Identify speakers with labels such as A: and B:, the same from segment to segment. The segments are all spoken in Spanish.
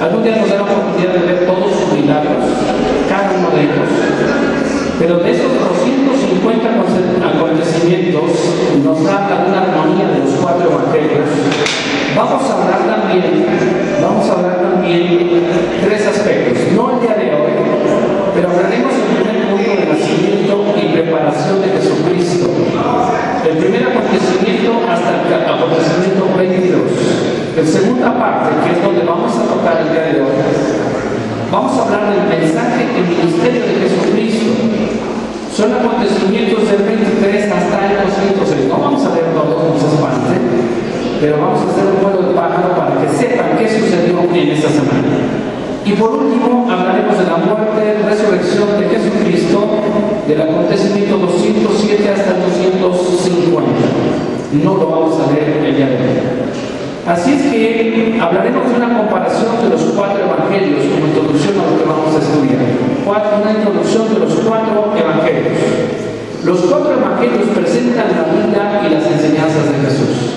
A: Algún día nos da la oportunidad de ver todos sus milagros, cada uno de ellos, pero de esos 250 acontecimientos nos da una armonía de los 4 evangelios. Vamos a hablar también 3 aspectos, no el día de hoy, pero hablaremos del primer punto de nacimiento y preparación de Jesucristo. El primer acontecimiento hasta el acontecimiento 22. En segunda parte, que es donde vamos a tocar el día de hoy, vamos a hablar del mensaje y ministerio de Jesucristo. Son acontecimientos del 23 hasta el 206. No vamos a leer todo, no se espanten, pero vamos a hacer un vuelo de pájaro para que sepan qué sucedió en esta semana. Y por último, hablaremos de la muerte y resurrección de Jesucristo, del acontecimiento 207 hasta el 250. No lo vamos a leer el día de hoy. Así es que hablaremos de una comparación de los 4 evangelios como introducción a lo que vamos a estudiar. Una introducción de los 4 evangelios. Los 4 evangelios presentan la vida y las enseñanzas de Jesús.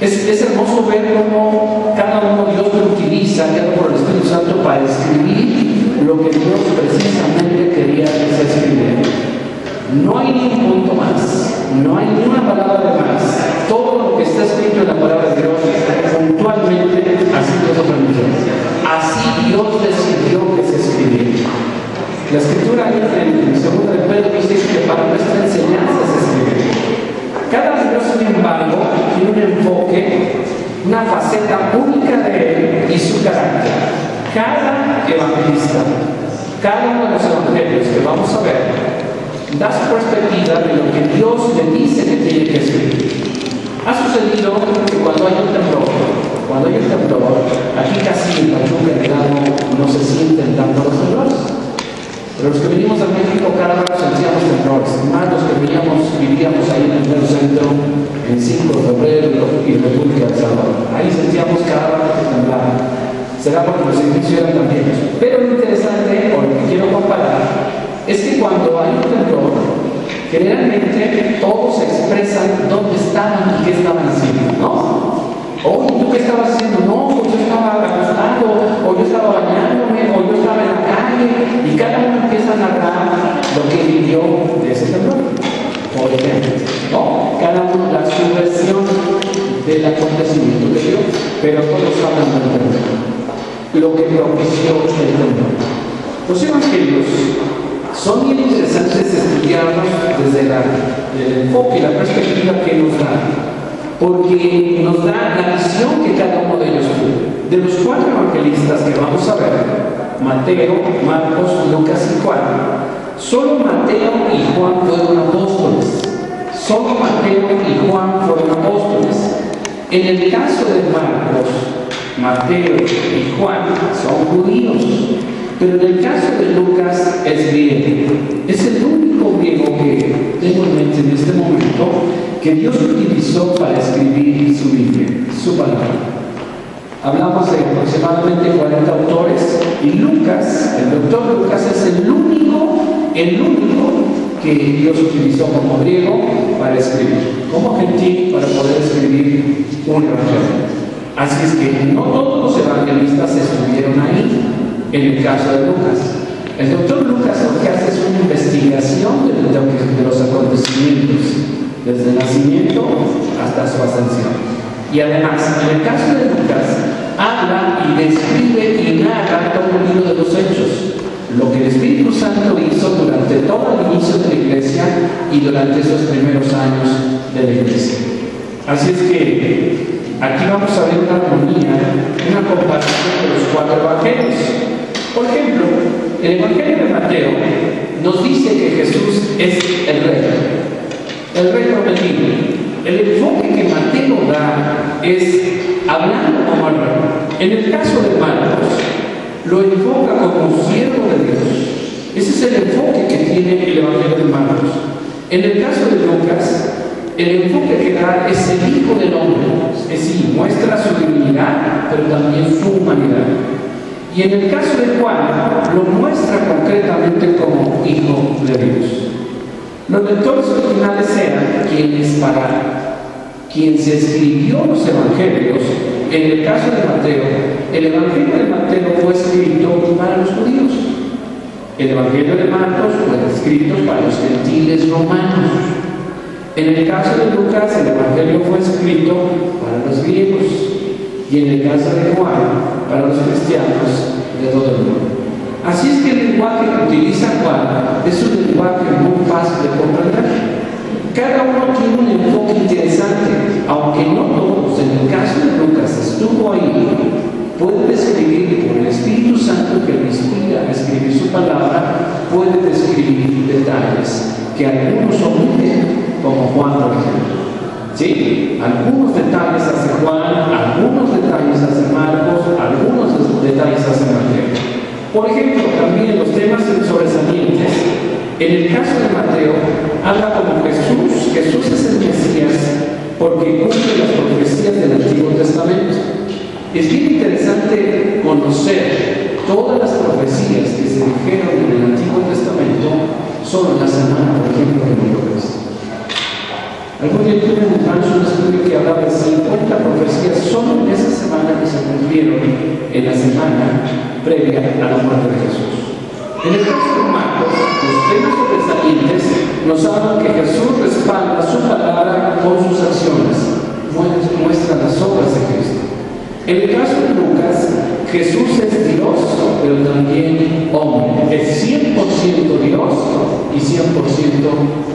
A: Es hermoso ver cómo cada uno Dios lo utiliza, guiado por el Espíritu Santo, para escribir lo que Dios precisamente quería que se escribiera. No hay ni un punto más, no hay ni una palabra de más. Todo lo que está escrito en la palabra de Dios, puntualmente, así Dios lo permitió. Así Dios decidió que se escribiera. La Escritura en 2 de Pedro dice que para nuestra enseñanza se escribe. Cada libro, sin embargo, tiene un enfoque, una faceta única de él y su carácter. Cada evangelista, cada uno de los evangelios que vamos a ver, da su perspectiva de lo que Dios le dice que tiene que escribir. Ha sucedido que cuando hay un temblor, aquí casi en Pachuca no se sienten tanto los temblores. Pero los que venimos a México cada rato sentíamos temblores, más los que vivíamos ahí en el mero centro, en 5 de febrero y República de Salvador. Ahí sentíamos cada rato que temblaba. Será porque los edificios eran tan viejos. Pero lo interesante, o lo que quiero comparar, es que cuando hay un temblor, generalmente todos expresan dónde estaban y qué estaban haciendo, ¿no? O ¿tú qué estabas haciendo? No, pues yo estaba acostado, o yo estaba bañándome, o yo estaba en la calle, y cada uno empieza a narrar lo que vivió de ese temblor. Por ejemplo, ¿no? Cada uno da su versión del acontecimiento que dio, pero todos hablan del temblor, lo que propició el temblor. Los evangelios son bien interesantes estudiarlos desde el enfoque y la perspectiva que nos da, porque nos da la visión que cada uno de ellos tuvo. De los 4 evangelistas que vamos a ver, Mateo, Marcos, Lucas y Juan, solo Mateo y Juan fueron apóstoles. Solo Mateo y Juan fueron apóstoles. En el caso de Marcos, Mateo y Juan son judíos. Pero en el caso de Lucas es griego. Es el único griego que tengo en mente en este momento que Dios utilizó para escribir su Biblia, su palabra. Hablamos de aproximadamente 40 autores y Lucas, el doctor Lucas, es el único que Dios utilizó como griego para escribir, como gentil para poder escribir un evangelio. Así es que no todos los evangelistas estuvieron ahí. En el caso de Lucas, el doctor Lucas lo que hace es una investigación de los acontecimientos, desde el nacimiento hasta su ascensión. Y además, en el caso de Lucas, habla y describe y narra todo el libro de los Hechos, lo que el Espíritu Santo hizo durante todo el inicio de la iglesia y durante esos primeros años de la iglesia. Así es que aquí vamos a ver una armonía, una comparación de los 4 evangelios. Por ejemplo, el Evangelio de Mateo nos dice que Jesús es el rey prometido. El enfoque que Mateo da es hablando como el rey. En el caso de Marcos, lo enfoca como siervo de Dios. Ese es el enfoque que tiene el Evangelio de Marcos. En el caso de Lucas, el enfoque que da es el Hijo del Hombre. Es decir, muestra su divinidad, pero también su humanidad. Y en el caso de Juan, lo muestra concretamente como Hijo de Dios. Los lectores originales eran quienes, para quien se escribió los evangelios, en el caso de Mateo, el Evangelio de Mateo fue escrito para los judíos. El Evangelio de Marcos fue escrito para los gentiles romanos. En el caso de Lucas, el Evangelio fue escrito para los griegos. Y en el caso de Juan, para los cristianos de todo el mundo. Así es que el lenguaje que utiliza Juan es un lenguaje muy fácil de comprender. Cada uno tiene un enfoque interesante, aunque no todos. En el caso de Lucas estuvo ahí, puede describir por el Espíritu Santo que le inspira a escribir su palabra, puede describir detalles que algunos omiten, como Juan, por ejemplo. ¿Sí? Algunos detalles hace Juan, algunos detalles hace Marcos, algunos detalles hace Mateo. Por ejemplo, también los temas sobresalientes. En el caso de Mateo, habla como Jesús es el Mesías porque cumple las profecías del Antiguo Testamento. Es bien interesante conocer todas las profecías que se dijeron en el Antiguo Testamento solo en la semana, por ejemplo, de Moisés. Algún día tuve en un estudio que hablaba de 50 profecías solo en esa semana que se cumplieron en la semana previa a la muerte de Jesús. En el caso de Marcos, los temas sobresalientes nos hablan que Jesús respalda su palabra con sus acciones, muestra las obras de Cristo. En el caso de Lucas, Jesús es Dios, pero también hombre. Es 100% Dios y 100%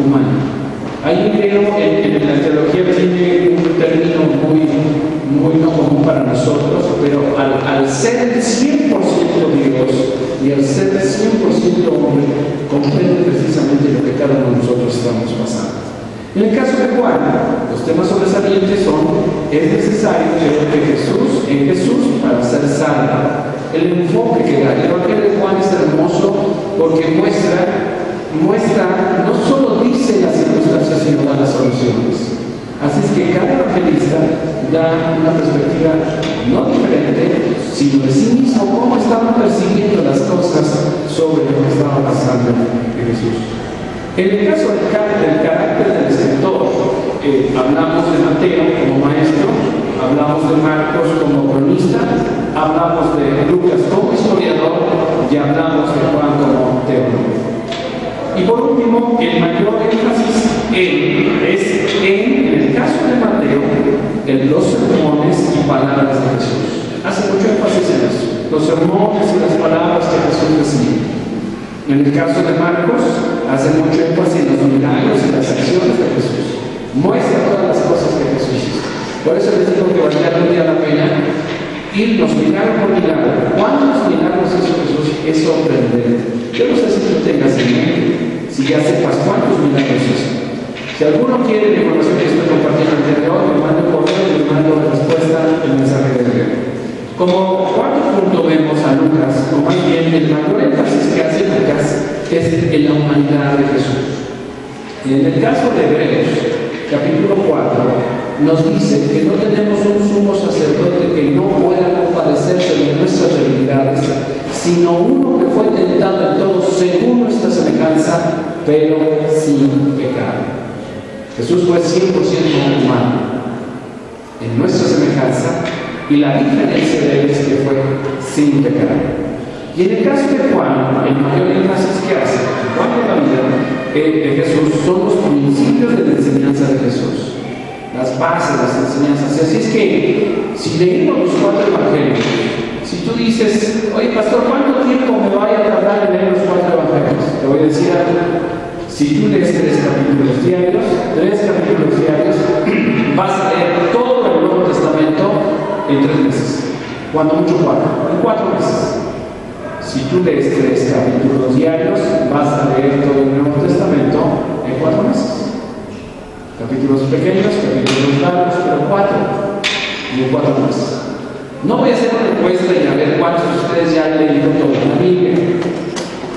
A: humano. Ahí creo en la teología tiene un término muy no común para nosotros, pero al ser 100% Dios y al ser 100% hombre, comprende precisamente lo que cada uno de nosotros estamos pasando. En el caso de Juan, los temas sobresalientes son: es necesario creer en Jesús para ser salvo. El enfoque que da el Evangelio de Juan es hermoso porque muestra, no solo dice las circunstancias, sino da las soluciones. Así es que cada evangelista da una perspectiva no diferente, sino de sí mismo, cómo estaban percibiendo las cosas sobre lo que estaba pasando en Jesús. En el caso del carácter del escritor, hablamos de Mateo como maestro, hablamos de Marcos como cronista, hablamos de Lucas como historiador y hablamos de Juan como teólogo. Y por último, el mayor énfasis es en el caso de Mateo, en los sermones y palabras de Jesús. Hace mucho énfasis en eso, los sermones y las palabras que Jesús decía. En el caso de Marcos, hace mucho énfasis en los milagros y las acciones de Jesús. Muestra todas las cosas que Jesús hizo. Por eso les digo que valdría la pena irnos milagro por milagro. ¿Cuántos milagros hizo Jesús? Es sorprendente. Yo no sé si tú tengas en mente, si ya sepas cuántos milagros hizo. Si alguno quiere la información que estoy compartiendo el día de hoy, me manda un correo y me manda la respuesta el mensaje de Dios. Como cuarto punto vemos a Lucas, o más bien el mayor énfasis que hace Lucas es en la humanidad de Jesús. En el caso de Hebreos, capítulo 4, nos dice que no tenemos un sumo sacerdote que no pueda compadecerse de nuestras debilidades, sino uno que fue tentado en todo según nuestra semejanza, pero sin pecado. Jesús fue 100% humano, en nuestra semejanza, y la diferencia de él es que fue sin pecado. Y en el caso de Juan, el mayor énfasis que hace Juan de la vida de Jesús son los principios de la enseñanza de Jesús, las bases de las enseñanzas. Así es que, si leemos los 4 evangelios, si tú dices, oye pastor, ¿cuánto tiempo me vaya a tardar en leer los 4 evangelios? Te voy a decir algo. Si tú lees 3 capítulos diarios, vas a leer todo el Nuevo Testamento en 3 meses. Cuando mucho 4, en 4 meses. Si tú lees 3 capítulos diarios, vas a leer todo el Nuevo Testamento en 4 meses. Capítulos pequeños, capítulos largos, pero 4 y en 4 meses. No voy a hacer una encuesta y a ver cuántos de ustedes ya han leído toda la Biblia,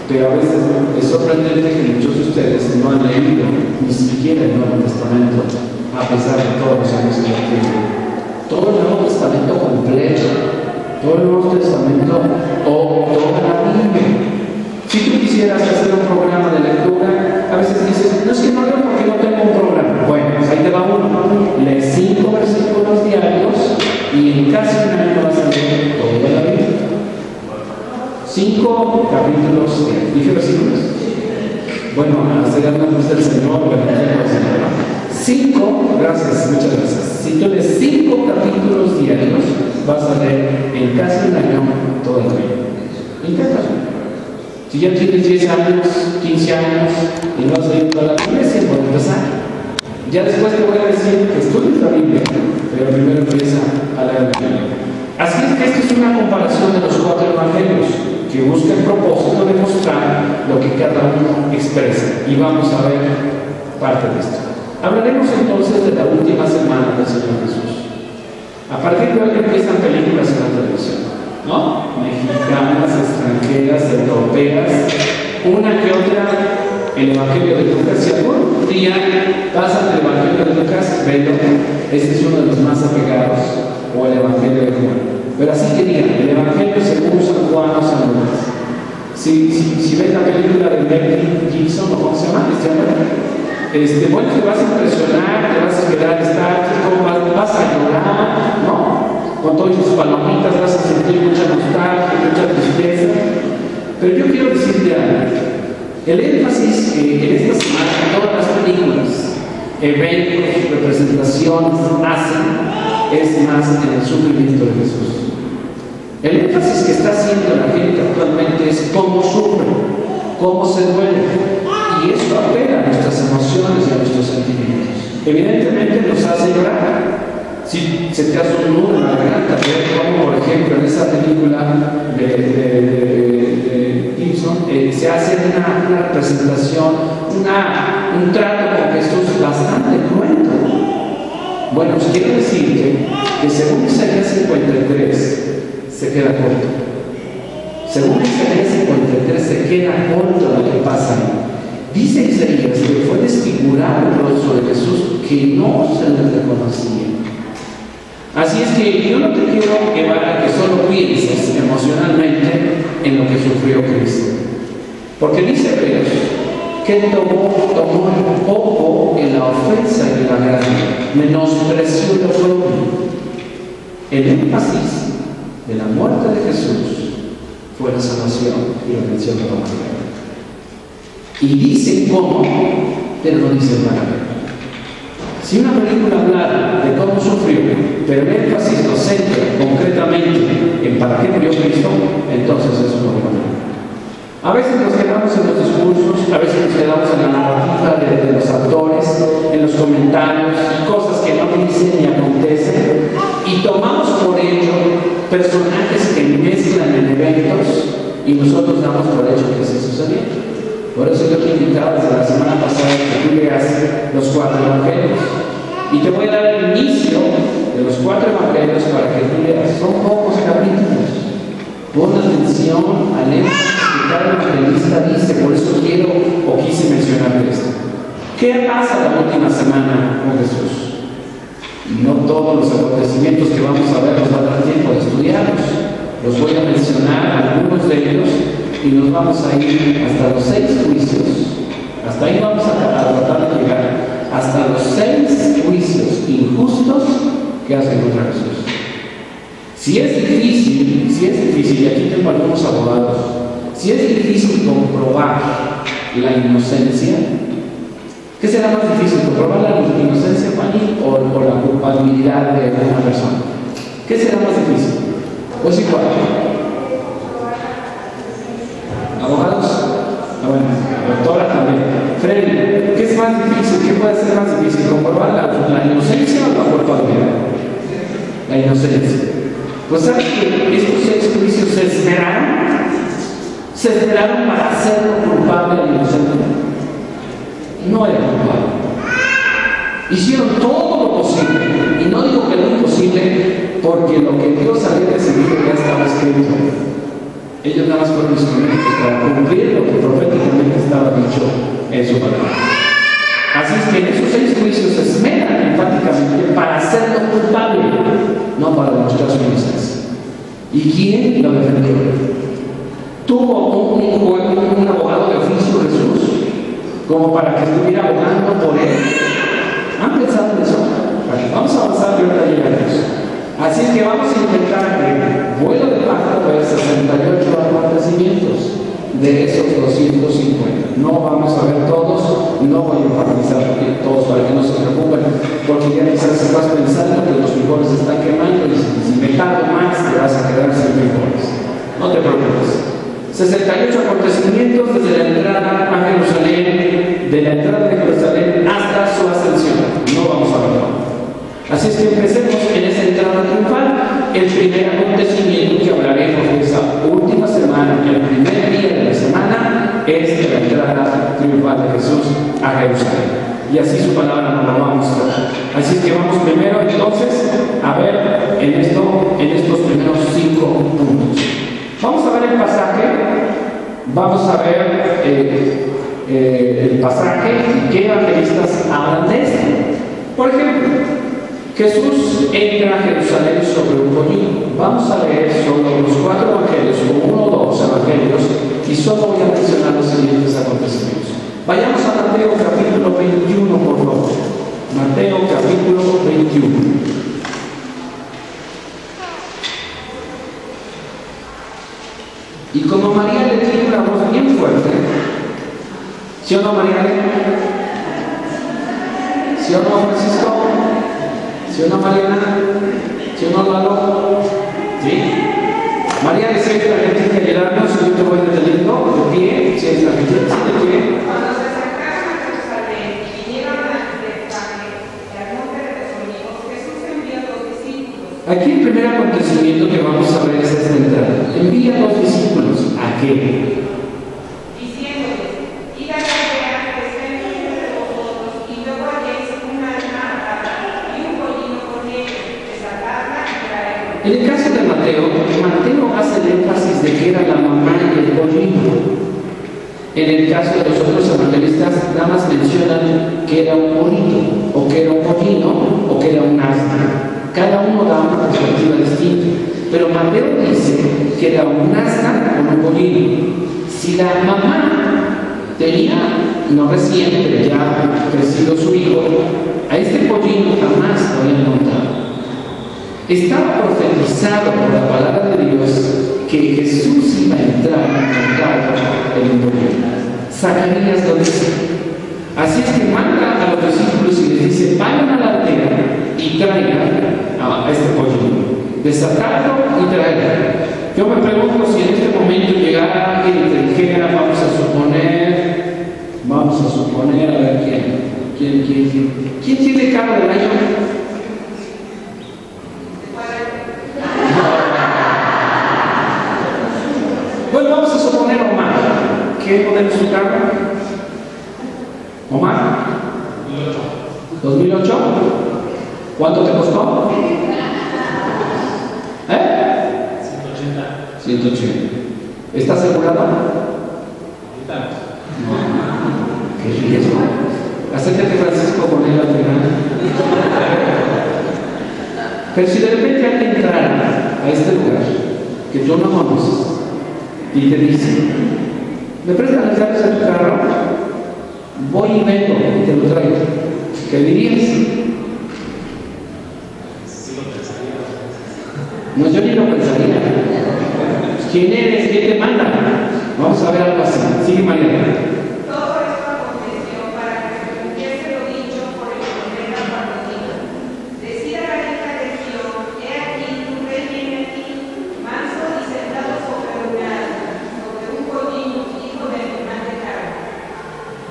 A: pero a veces es sorprendente que muchos de ustedes no han leído ni siquiera el Nuevo Testamento, a pesar de todos los años que lo tienen. Todo el Nuevo Testamento completo, todo el Nuevo Testamento o toda la Biblia. Si tú quisieras hacer un programa de lectura, a veces dices, no es que no leo porque no tengo un programa. Bueno, pues ahí te va uno. Lee 5 versículos diarios Y en casi un año vas a leer toda la Biblia. 5 capítulos, ¿dije versículos? Bueno, hasta ya me gusta el Señor, ¿verdad? 5, gracias, muchas gracias. Si tú lees 5 capítulos diarios, vas a leer en casi un año toda la Biblia. Inténtalo. Si ya tienes 10 años, 15 años y no has leído toda la Biblia, es tiempo de empezar. Ya después te voy a decir que estudies la Biblia, pero primero empieza a leer la Biblia. Así es que esto es una comparación de los 4 evangelios que busca el propósito de mostrar lo que cada uno expresa. Y vamos a ver parte de esto. Hablaremos entonces de la última semana del Señor Jesús. A partir de hoy empiezan películas en la televisión, ¿no? Mexicanas, extranjeras, europeas, una que otra, el Evangelio de Lucas. Si algún día pasan el Evangelio de Lucas, velo, este es uno de los más apegados, o el Evangelio de Juan. Pero así que digan, el Evangelio según San Juan o San Lucas. Si ves la película de Mel Gibson, o cómo se llama, bueno, te vas a impresionar, te vas a quedar estático, vas a llorar, ¿no? Con todas tus palomitas vas a sentir mucha nostalgia, mucha tristeza. Pero yo quiero decirte algo. El énfasis en esta semana, en todas las películas, eventos, representaciones, hacen, es más en el sufrimiento de Jesús. El énfasis que está haciendo la gente actualmente es cómo sufre, cómo se duele. Y eso apela a nuestras emociones y a nuestros sentimientos. Evidentemente nos hace llorar. Si se te hace un nudo en la garganta, como por ejemplo en esa película de Gibson, se hace una representación, un trato con Jesús bastante cruento. Bueno, pues quiero decirte que según Isaías 53 se queda corto. Según Isaías 53 se queda corto lo que pasa. Dice Isaías que fue desfigurado el rostro de Jesús, que no se le reconocía. Así es que yo no te quiero llevar a que solo pienses emocionalmente en lo que sufrió Cristo. Porque dice Hebreos que tomó un poco en la ofensa y en la gracia, menospreció lo propio. El énfasis de la muerte de Jesús fue la salvación y la redención de la humanidad. Y dicen cómo, pero no dicen para qué. Si una película hablara de cómo sufrió, pero el énfasis lo centra concretamente en para qué murió Cristo, entonces eso no es bueno. A veces nos quedamos en los discursos, a veces nos quedamos en la narrativa de los actores, en los comentarios, cosas que no dicen ni acontecen, y tomamos por ello personajes que mezclan en eventos y nosotros damos por hecho que así sucedió. Por eso yo te invitaba desde la semana pasada que tú leas los 4 evangelios. Y te voy a dar el inicio de los 4 evangelios para que tú leas. Son pocos capítulos. Pon atención al énfasis que cada evangelista dice. Por eso quiero o quise mencionarte esto. ¿Qué pasa la última semana con Jesús? No todos los acontecimientos que vamos a ver nos va a dar tiempo de estudiarlos. Los voy a mencionar, algunos de ellos, y nos vamos a ir hasta los 6 juicios. Hasta ahí vamos a tratar de llegar. Hasta los 6 juicios injustos que hacen contra Jesús. Si es difícil, y aquí tengo algunos abogados, si es difícil comprobar la inocencia, ¿qué será más difícil? ¿Comprobar la inocencia, Fanny, o la culpabilidad de una persona? ¿Qué será más difícil? Pues igual. Abogados, bueno, doctora también. Freddy, ¿qué es más difícil? ¿Qué puede ser más difícil? ¿Comprobar la inocencia o la culpabilidad? La inocencia. Pues ¿sabes que estos 6 juicios se esmeraron? Se esmeraron para hacerlo culpable al inocente. No era culpable. Hicieron todo lo posible, y no digo que lo imposible, porque lo que Dios había decidido ya estaba escrito. Ellos nada más fueron instrumentos para cumplir lo que proféticamente estaba dicho en su palabra. Así es que en esos 6 juicios se esmeran enfáticamente para hacerlo culpable, no para demostrar su inocencia. ¿Y quién lo defendió? ¿Tuvo un abogado de oficio, Jesús, como para que estuviera abogando por él? ¿Han pensado en eso? Vamos a avanzar y ahorita llegaremos. Así es que vamos a intentar que vuelo de pájaro ver 68 acontecimientos de esos 250. No vamos a ver todos, no voy a enfatizar todos para que no se preocupen, porque ya quizás estás pensando que los frijoles están quemando y si me tardo más te vas a quedar sin frijoles. No te preocupes. 68 acontecimientos desde la entrada a Jerusalén, de la entrada de Jerusalén hasta su ascensión. No vamos a verlo. Así es que empecemos en esa entrada triunfal. El primer acontecimiento que hablaremos de esa última semana, el primer día de la semana, es de la entrada triunfal de Jesús a Jerusalén. Y así su palabra nos la va a mostrar. Así es que vamos primero entonces a ver en estos primeros 5 puntos. Vamos a ver el pasaje, vamos a ver el pasaje y qué evangelistas hablan de esto. Por ejemplo, Jesús entra a Jerusalén sobre un pollino. Vamos a leer solo los 4 evangelios, o 1 o 2 evangelios, y solo voy a mencionar los siguientes acontecimientos. Vayamos a Mateo capítulo 21, por favor. Mateo capítulo 21. Y como María le tiene una voz bien fuerte, ¿sí o no, María? ¿Sí o no, Francisco? ¿Sí o no, Mariana? ¿Sí o no, Lalo? ¿Sí? María decía que la gente tiene que ayudarnos, yo te voy deteniendo, de pie, si es la gente, sí, de pie.
B: Cuando se acercaron a Jerusalén y vinieron a Betfagé, al monte de los Olivos, Jesús envió a 2 discípulos.
A: Aquí el primer acontecimiento que vamos a ver es esta entrada. Envía a 2 discípulos. ¿A qué?
B: Diciéndoles, id a Galilea, que está enfrente de vosotros, y luego halléis una asna atada y un pollino con ellos, desatadla y traedla.
A: En el caso de Mateo hace el énfasis de que era la mamá y el pollino. En el caso de los otros evangelistas, nada más mencionan que era un bonito, o que era un pollino, o que era un asna. Cada uno da una perspectiva distinta. Pero Mateo dice que era un asna con un pollino. Si la mamá tenía, no recién, pero ya crecido su hijo, a este pollino jamás lo habían montado. Estaba profetizado por la palabra de Dios que Jesús iba a entrar montado en un pollino. Zacarías lo dice. Así es que manda a los discípulos y les dice: vayan a la aldea y traigan a este pollino. Desatadlo y traerlo. Yo me pregunto si en este momento llegara alguien y te dijera, vamos a suponer, a ver quién tiene carro del año. Bueno, vamos a suponer a Omar. ¿Qué modelo es su carro? Omar. 2008. ¿Cuánto te costó? 180. ¿Está asegurado? No. ¿Qué riesgo? Acércate, Francisco, con él al final. Pero si de repente alguien entrara a este lugar que tú no conoces y te dice: ¿me prestas las llaves de tu carro? Voy y vengo y te lo traigo. ¿Qué dirías? No, yo ni lo pensaría. ¿Quién eres? ¿Quién te manda? Vamos a ver algo así. Sigue, María.
B: Todo esto aconteció para que se cumpliese lo dicho por el profeta cuando dijo: decid a la hija de Sión, he aquí tu rey viene aquí, manso y sentado sobre un asna, sobre un pollino, hijo de animal de carne.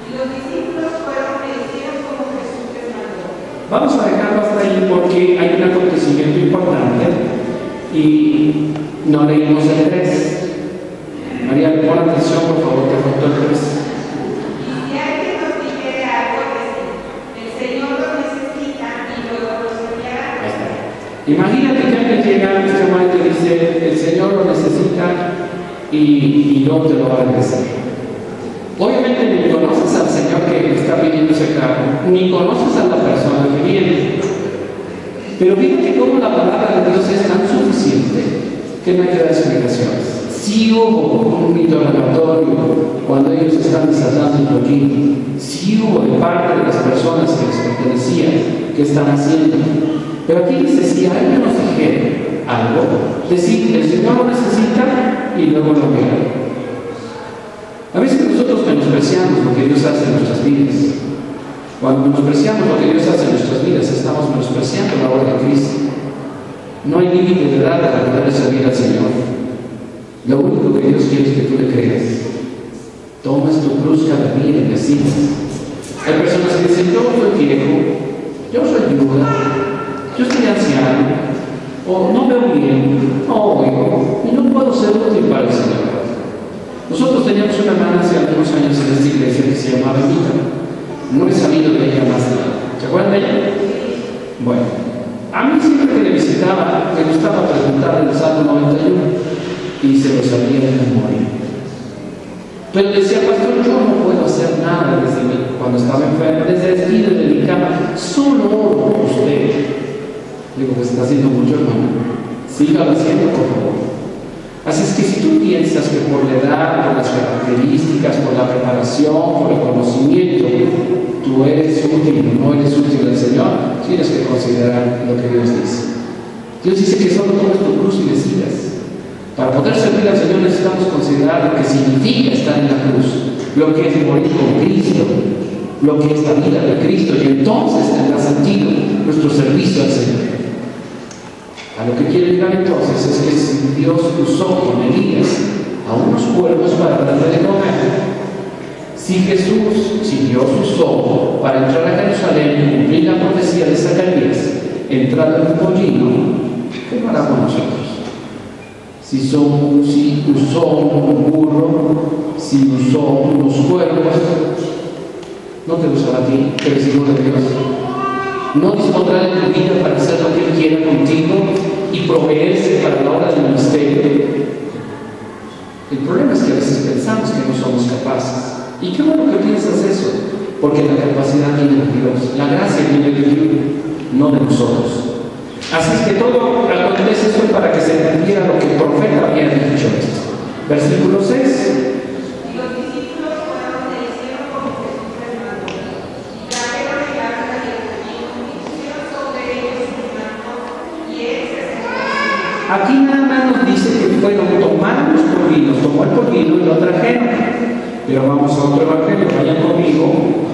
B: Y los discípulos fueron e hicieron como Jesús les mandó.
A: Vamos a dejarlo hasta ahí porque hay un acontecimiento importante y no leímos el 3. María, pon atención, por favor, te faltó el 3.
B: Y si alguien nos dijere algo, el Señor lo necesita y luego los enviará.
A: Ahí está. Imagínate que alguien llega a este momento y dice: el Señor lo necesita y no te lo va a regresar. Obviamente ni conoces al Señor que está pidiendo ese cargo, ni conoces a la persona que viene. Pero fíjate cómo la palabra de Dios es tan suficiente que no hay que dar explicaciones. Sí hubo un interrogatorio cuando ellos están desatando el pollino. Sí hubo de parte de las personas que les pertenecían, que están haciendo. Pero aquí dice, si alguien nos dijera algo, decir, el Señor lo necesita y luego lo mira. A veces nosotros menospreciamos lo que Dios hace en nuestras vidas. Cuando menospreciamos lo que Dios hace en nuestras vidas, estamos menospreciando la obra de Cristo. No hay límite de edad para poder servir al Señor. Lo único que Dios quiere es que tú le creas. Tomas tu cruz cada día y le sigas. Hay personas que dicen, yo soy viejo, yo soy viuda, yo soy anciano, o no veo bien, no oigo, y no puedo ser útil para el Señor. Nosotros teníamos una hermana hace algunos años en esta iglesia que se llamaba Anita. No he sabido de ella más nada. ¿Se acuerdan de ella? Bueno, a mí siempre que le visitaba me gustaba preguntar el Salmo 91 y se lo sabía de memoria. Pero decía, pastor, yo no puedo hacer nada cuando estaba enfermo, desde aquí, desde mi cama, solo oro por usted. Digo, pues está haciendo mucho, hermano. Sígalo haciendo, por favor. Así es que si tú piensas que por la edad, por las características, por la preparación, por el conocimiento, tú eres útil o no eres útil al Señor, tienes que considerar lo que Dios dice. Dios dice que solo tomes tu cruz y le sigas. Para poder servir al Señor necesitamos considerar lo que significa estar en la cruz, lo que es morir con Cristo, lo que es la vida de Cristo, y entonces tendrá sentido nuestro servicio al Señor. A lo que quiero llegar entonces es que si Dios usó con Elías a unos cuervos para darle de comer, si Dios usó para entrar a Jerusalén y cumplir la profecía de Zacarías, entrar en un pollino, ¿qué no hará con nosotros? Si usó un burro, si usó unos cuervos, ¿no te usará a ti, que eres hijo de Dios? ¿No dispondrá de tu vida para hacer lo que Él quiera contigo y proveerse para la obra del ministerio? El problema es que a veces pensamos que no somos capaces. Y qué bueno que piensas eso, porque la capacidad viene de Dios, la gracia viene de Dios, no de nosotros. Así es que todo acontece esto para que se entendiera lo que el profeta había dicho esto. Versículo 6. Aquí nada más nos dice que fueron tomar los polvinos, tomó el polvino y lo trajeron. Pero vamos a otro evangelio, vayan conmigo.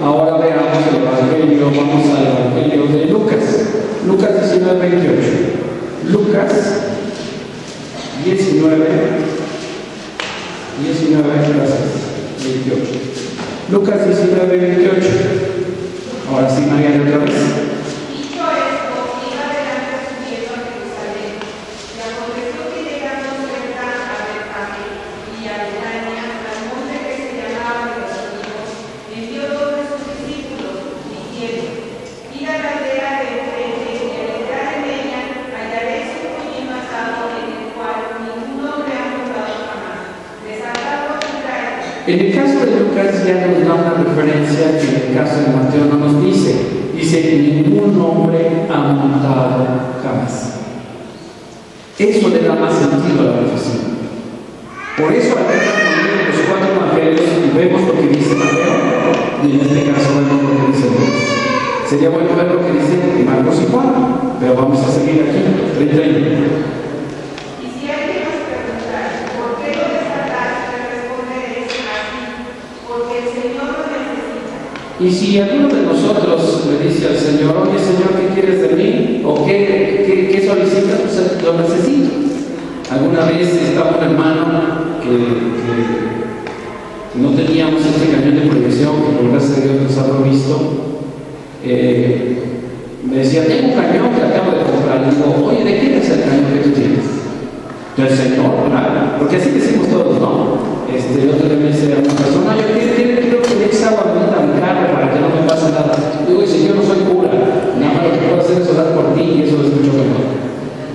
A: Ahora veamos el evangelio, vamos al evangelio de Lucas. Lucas 19, 28. Lucas 19, gracias, 28. Lucas 19, 28. Ahora sí, María, otra vez. En el caso de Lucas ya nos da una referencia que en el caso de Mateo no nos dice. Dice que ningún hombre ha montado jamás. Eso le da más sentido a la profecía. Por eso al ver los cuatro evangelios y vemos lo que dice Mateo, y en este caso vemos lo que dice Lucas. Sería bueno ver lo que dice Marcos y Juan, pero vamos a seguir aquí, 31. Y si alguno de nosotros le dice al Señor, oye Señor, ¿qué quieres de mí? ¿O qué solicitas? Pues lo necesito. Alguna vez estaba un hermano que no teníamos este cañón de proyección, que por gracia de Dios nos ha provisto. Me decía, tengo un cañón que acabo de comprar. Le digo, oye, ¿de quién es el cañón que tú tienes? Del Señor, claro. Porque así decimos todos, ¿no? El otro día me dice a una persona, yo quiero que le eches agua a mi carro para que no me pase nada. Digo, si yo no soy cura, nada más lo que puedo hacer es orar por ti y eso es mucho mejor.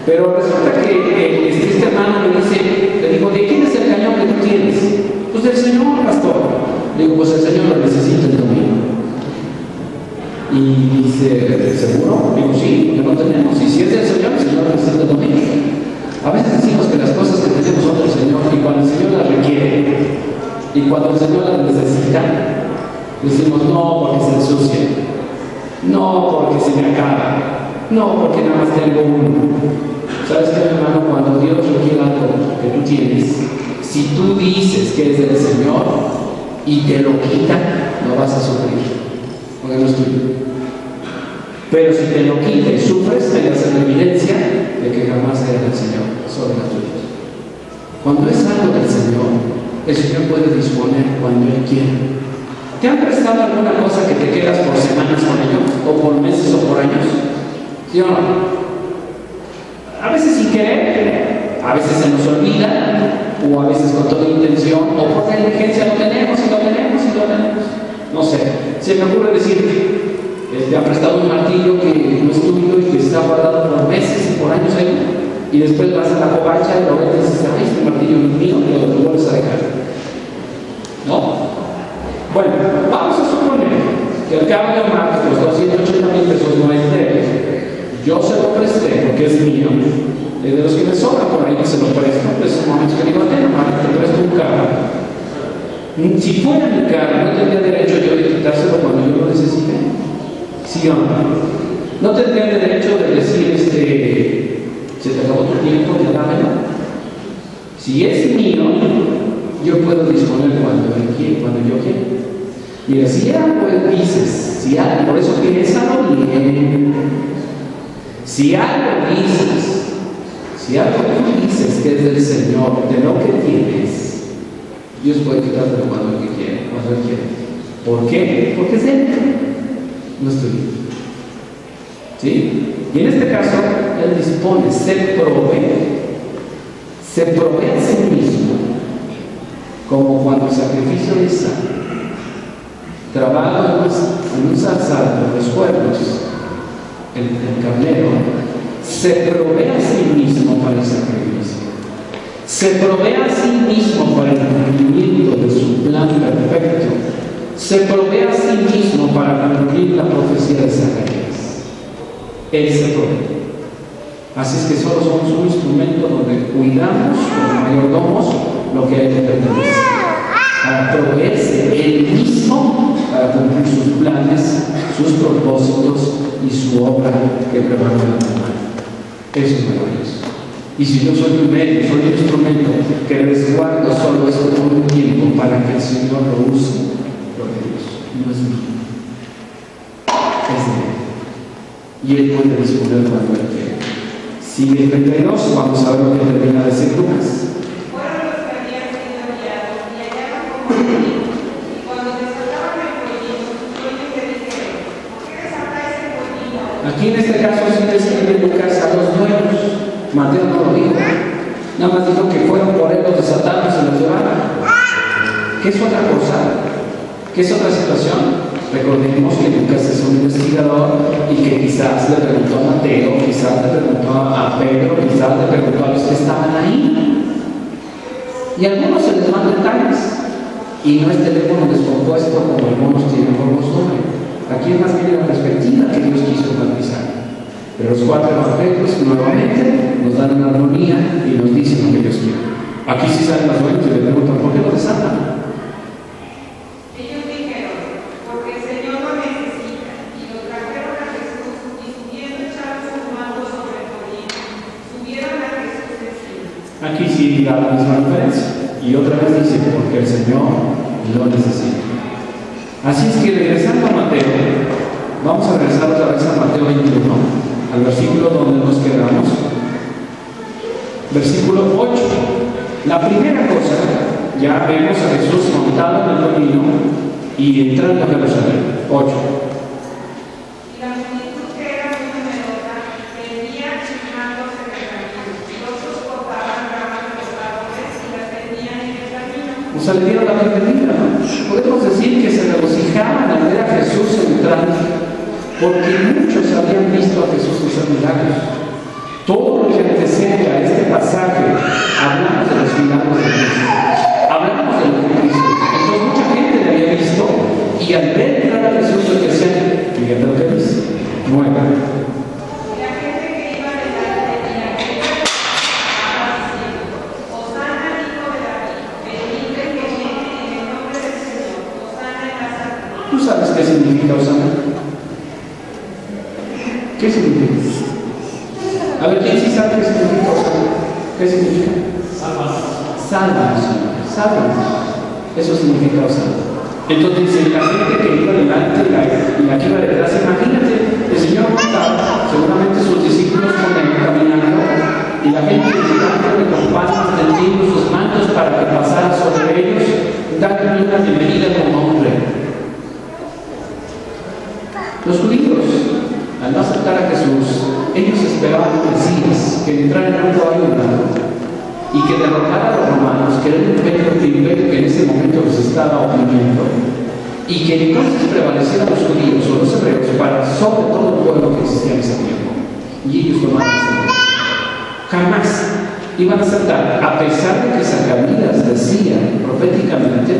A: Pero resulta que este hermano me dice, le digo, ¿de quién es el cañón que tú tienes? Pues del Señor, pastor. Le digo, pues el Señor lo necesita el domingo. Y dice, ¿seguro? Digo, sí, porque no tenemos. Y si es del Señor, el Señor lo necesita el domingo. A veces decimos que las cosas que tenemos son del Señor y cuando el Señor las requiere y cuando el Señor las necesita, decimos no porque se ensucia, no porque se me acaba, No, porque nada más tengo uno. ¿Sabes qué, hermano? Cuando Dios requiere algo que tú tienes, si tú dices que es del Señor y te lo quita, lo vas a sufrir, porque no es tuyo. Pero si te lo quita y sufres, tengas la evidencia de que jamás era del Señor, solo la tuya. Cuando es algo del Señor, el Señor puede disponer cuando Él quiere. ¿Te han prestado alguna cosa que te quedas por semanas con ellos, o por meses o por años? ¿Sí o no? A veces sin querer, a veces se nos olvida, o a veces con toda intención, o por negligencia lo tenemos y lo tenemos y lo tenemos. No sé, se me ocurre decir, te ha prestado un martillo que no es tuyo y que está guardado por meses y por años ahí, y después vas a la covacha y lo ves y dices, ay, este martillo no es mío, y lo vuelves a dejar. ¿No? Bueno, vamos a suponer que al cabo de más los 280,000 pesos no es de él. Yo se lo presté porque es mío. De los que me sobran por ahí que se lo presto, pues es un momento que digo, te presto un carro. Si fuera mi carro, ¿no tendría derecho yo de quitárselo cuando yo lo necesite? ¿Sí o no? ¿No tendría derecho de decir, se te acabó tu tiempo, ya dámelo? Si es mío, yo puedo disponer cuando yo quiera. Mira, si algo dices, por eso piénsalo bien. Si algo tú dices que es del Señor, de lo que tienes, Dios puede quitártelo cuando Él quiere, cuando Él quiere. ¿Por qué? Porque es de Él, no es tuyo. ¿Sí? Y en este caso, Él dispone, se provee a sí mismo, como cuando el sacrificio de Isaac trabaja en un zarzal de los cuernos, el carnero, se provee a sí mismo para el sacrificio, se provee a sí mismo para el cumplimiento de su plan perfecto, se provee a sí mismo para cumplir la profecía de Zacarías. Él se provee. Así es que solo somos un instrumento donde cuidamos como mayordomos lo que a Él le pertenece, para proveerse Él mismo para cumplir sus planes, sus propósitos y su obra que prepara la humanidad. Eso es maravilloso. Y si yo soy un medio, soy un instrumento que resguardo solo esto por un tiempo para que el Señor lo use, lo de Dios no es mío, es de Él. Y Él puede disponer cuando Él quiere. Sigue el 32, vamos a ver lo que termina de decir Lucas.
B: Fueron los que habían sido enviados y hallaban como pollito. Y cuando desataban el pollito, sus dueños le dijeron, ¿por qué desatáis el pollito?
A: Aquí en este caso sí describe Lucas a los dueños. Mateo no lo dijo. Nada más dijo que fueron por él, los desataron y se los llevaron. ¿Qué es otra cosa? ¿Qué es otra situación? Recordemos que Lucas es un investigador y que quizás le preguntó a Mateo, quizás le preguntó a Pedro, quizás le preguntó a los que estaban ahí. Y a algunos se les dan detalles. Y no es teléfono descompuesto como algunos tienen por costumbre. Aquí es más bien la perspectiva que Dios quiso enfatizar. Pero los 4 evangelios nuevamente nos dan una armonía y nos dicen lo que Dios quiere. Aquí sí salen los dueños y le preguntan, ¿por qué lo desatan?
B: Ellos dijeron, porque el Señor lo necesita, y lo trajeron a Jesús, y subiendo echaron sus mantos sobre el pollito, subieron a Jesús encima.
A: Aquí sí da la misma referencia. Y otra vez dice, porque el Señor lo necesita. Así es que regresando a Mateo, vamos a regresar otra vez a Mateo 21. Al versículo donde nos quedamos, versículo 8. La primera cosa, ya vemos a Jesús montado en el camino y entrando a Jerusalén. 8.
B: Y la multitud que era muy numerosa vendía mantos en el camino, y otros cortaban ramas de los árboles y las vendían en el camino.
A: O sea, le dieron la bienvenida, ¿no? Podemos decir que se regocijaban al ver a Jesús entrando, porque muchos habían visto a Jesús hacer milagros. Todo lo que antecede a este pasaje, hablamos de los milagros de Cristo, hablamos de lo que Cristo hizo. Entonces mucha gente le había visto y al ver entrar a Jesús lo que decían, fíjate lo que dice, 9.
B: Y la gente que iba delante de la gente estaba diciendo, Hosana al Hijo de David, bendito el que viene en el nombre del Señor, Hosana en las alturas.
A: ¿Tú sabes qué significa Hosana? ¿Qué significa? A ver, ¿quién sí sabe qué significa Osana? ¿Qué significa? Sálvanos, Señor, sálvanos. Eso significa Osana. Entonces dice, la gente que iba delante y la que iba detrás, imagínate, el Señor montaba, seguramente sus discípulos con él caminando, y la gente gritándole con palmas tendiendo sus manos para que pasara sobre ellos, dándole una bienvenida como un rey. Los judíos, al no aceptar a Jesús, ellos esperaban un Mesías que entrara en un caballo blanco y que derrotara a los romanos, que era un imperio que en ese momento los estaba oprimiendo, y que entonces prevalecieran los judíos o los hebreos para sobre todo el pueblo que existía en ese tiempo. Y ellos lo van a aceptar. Jamás iban a aceptar, a pesar de que Zacarías decía proféticamente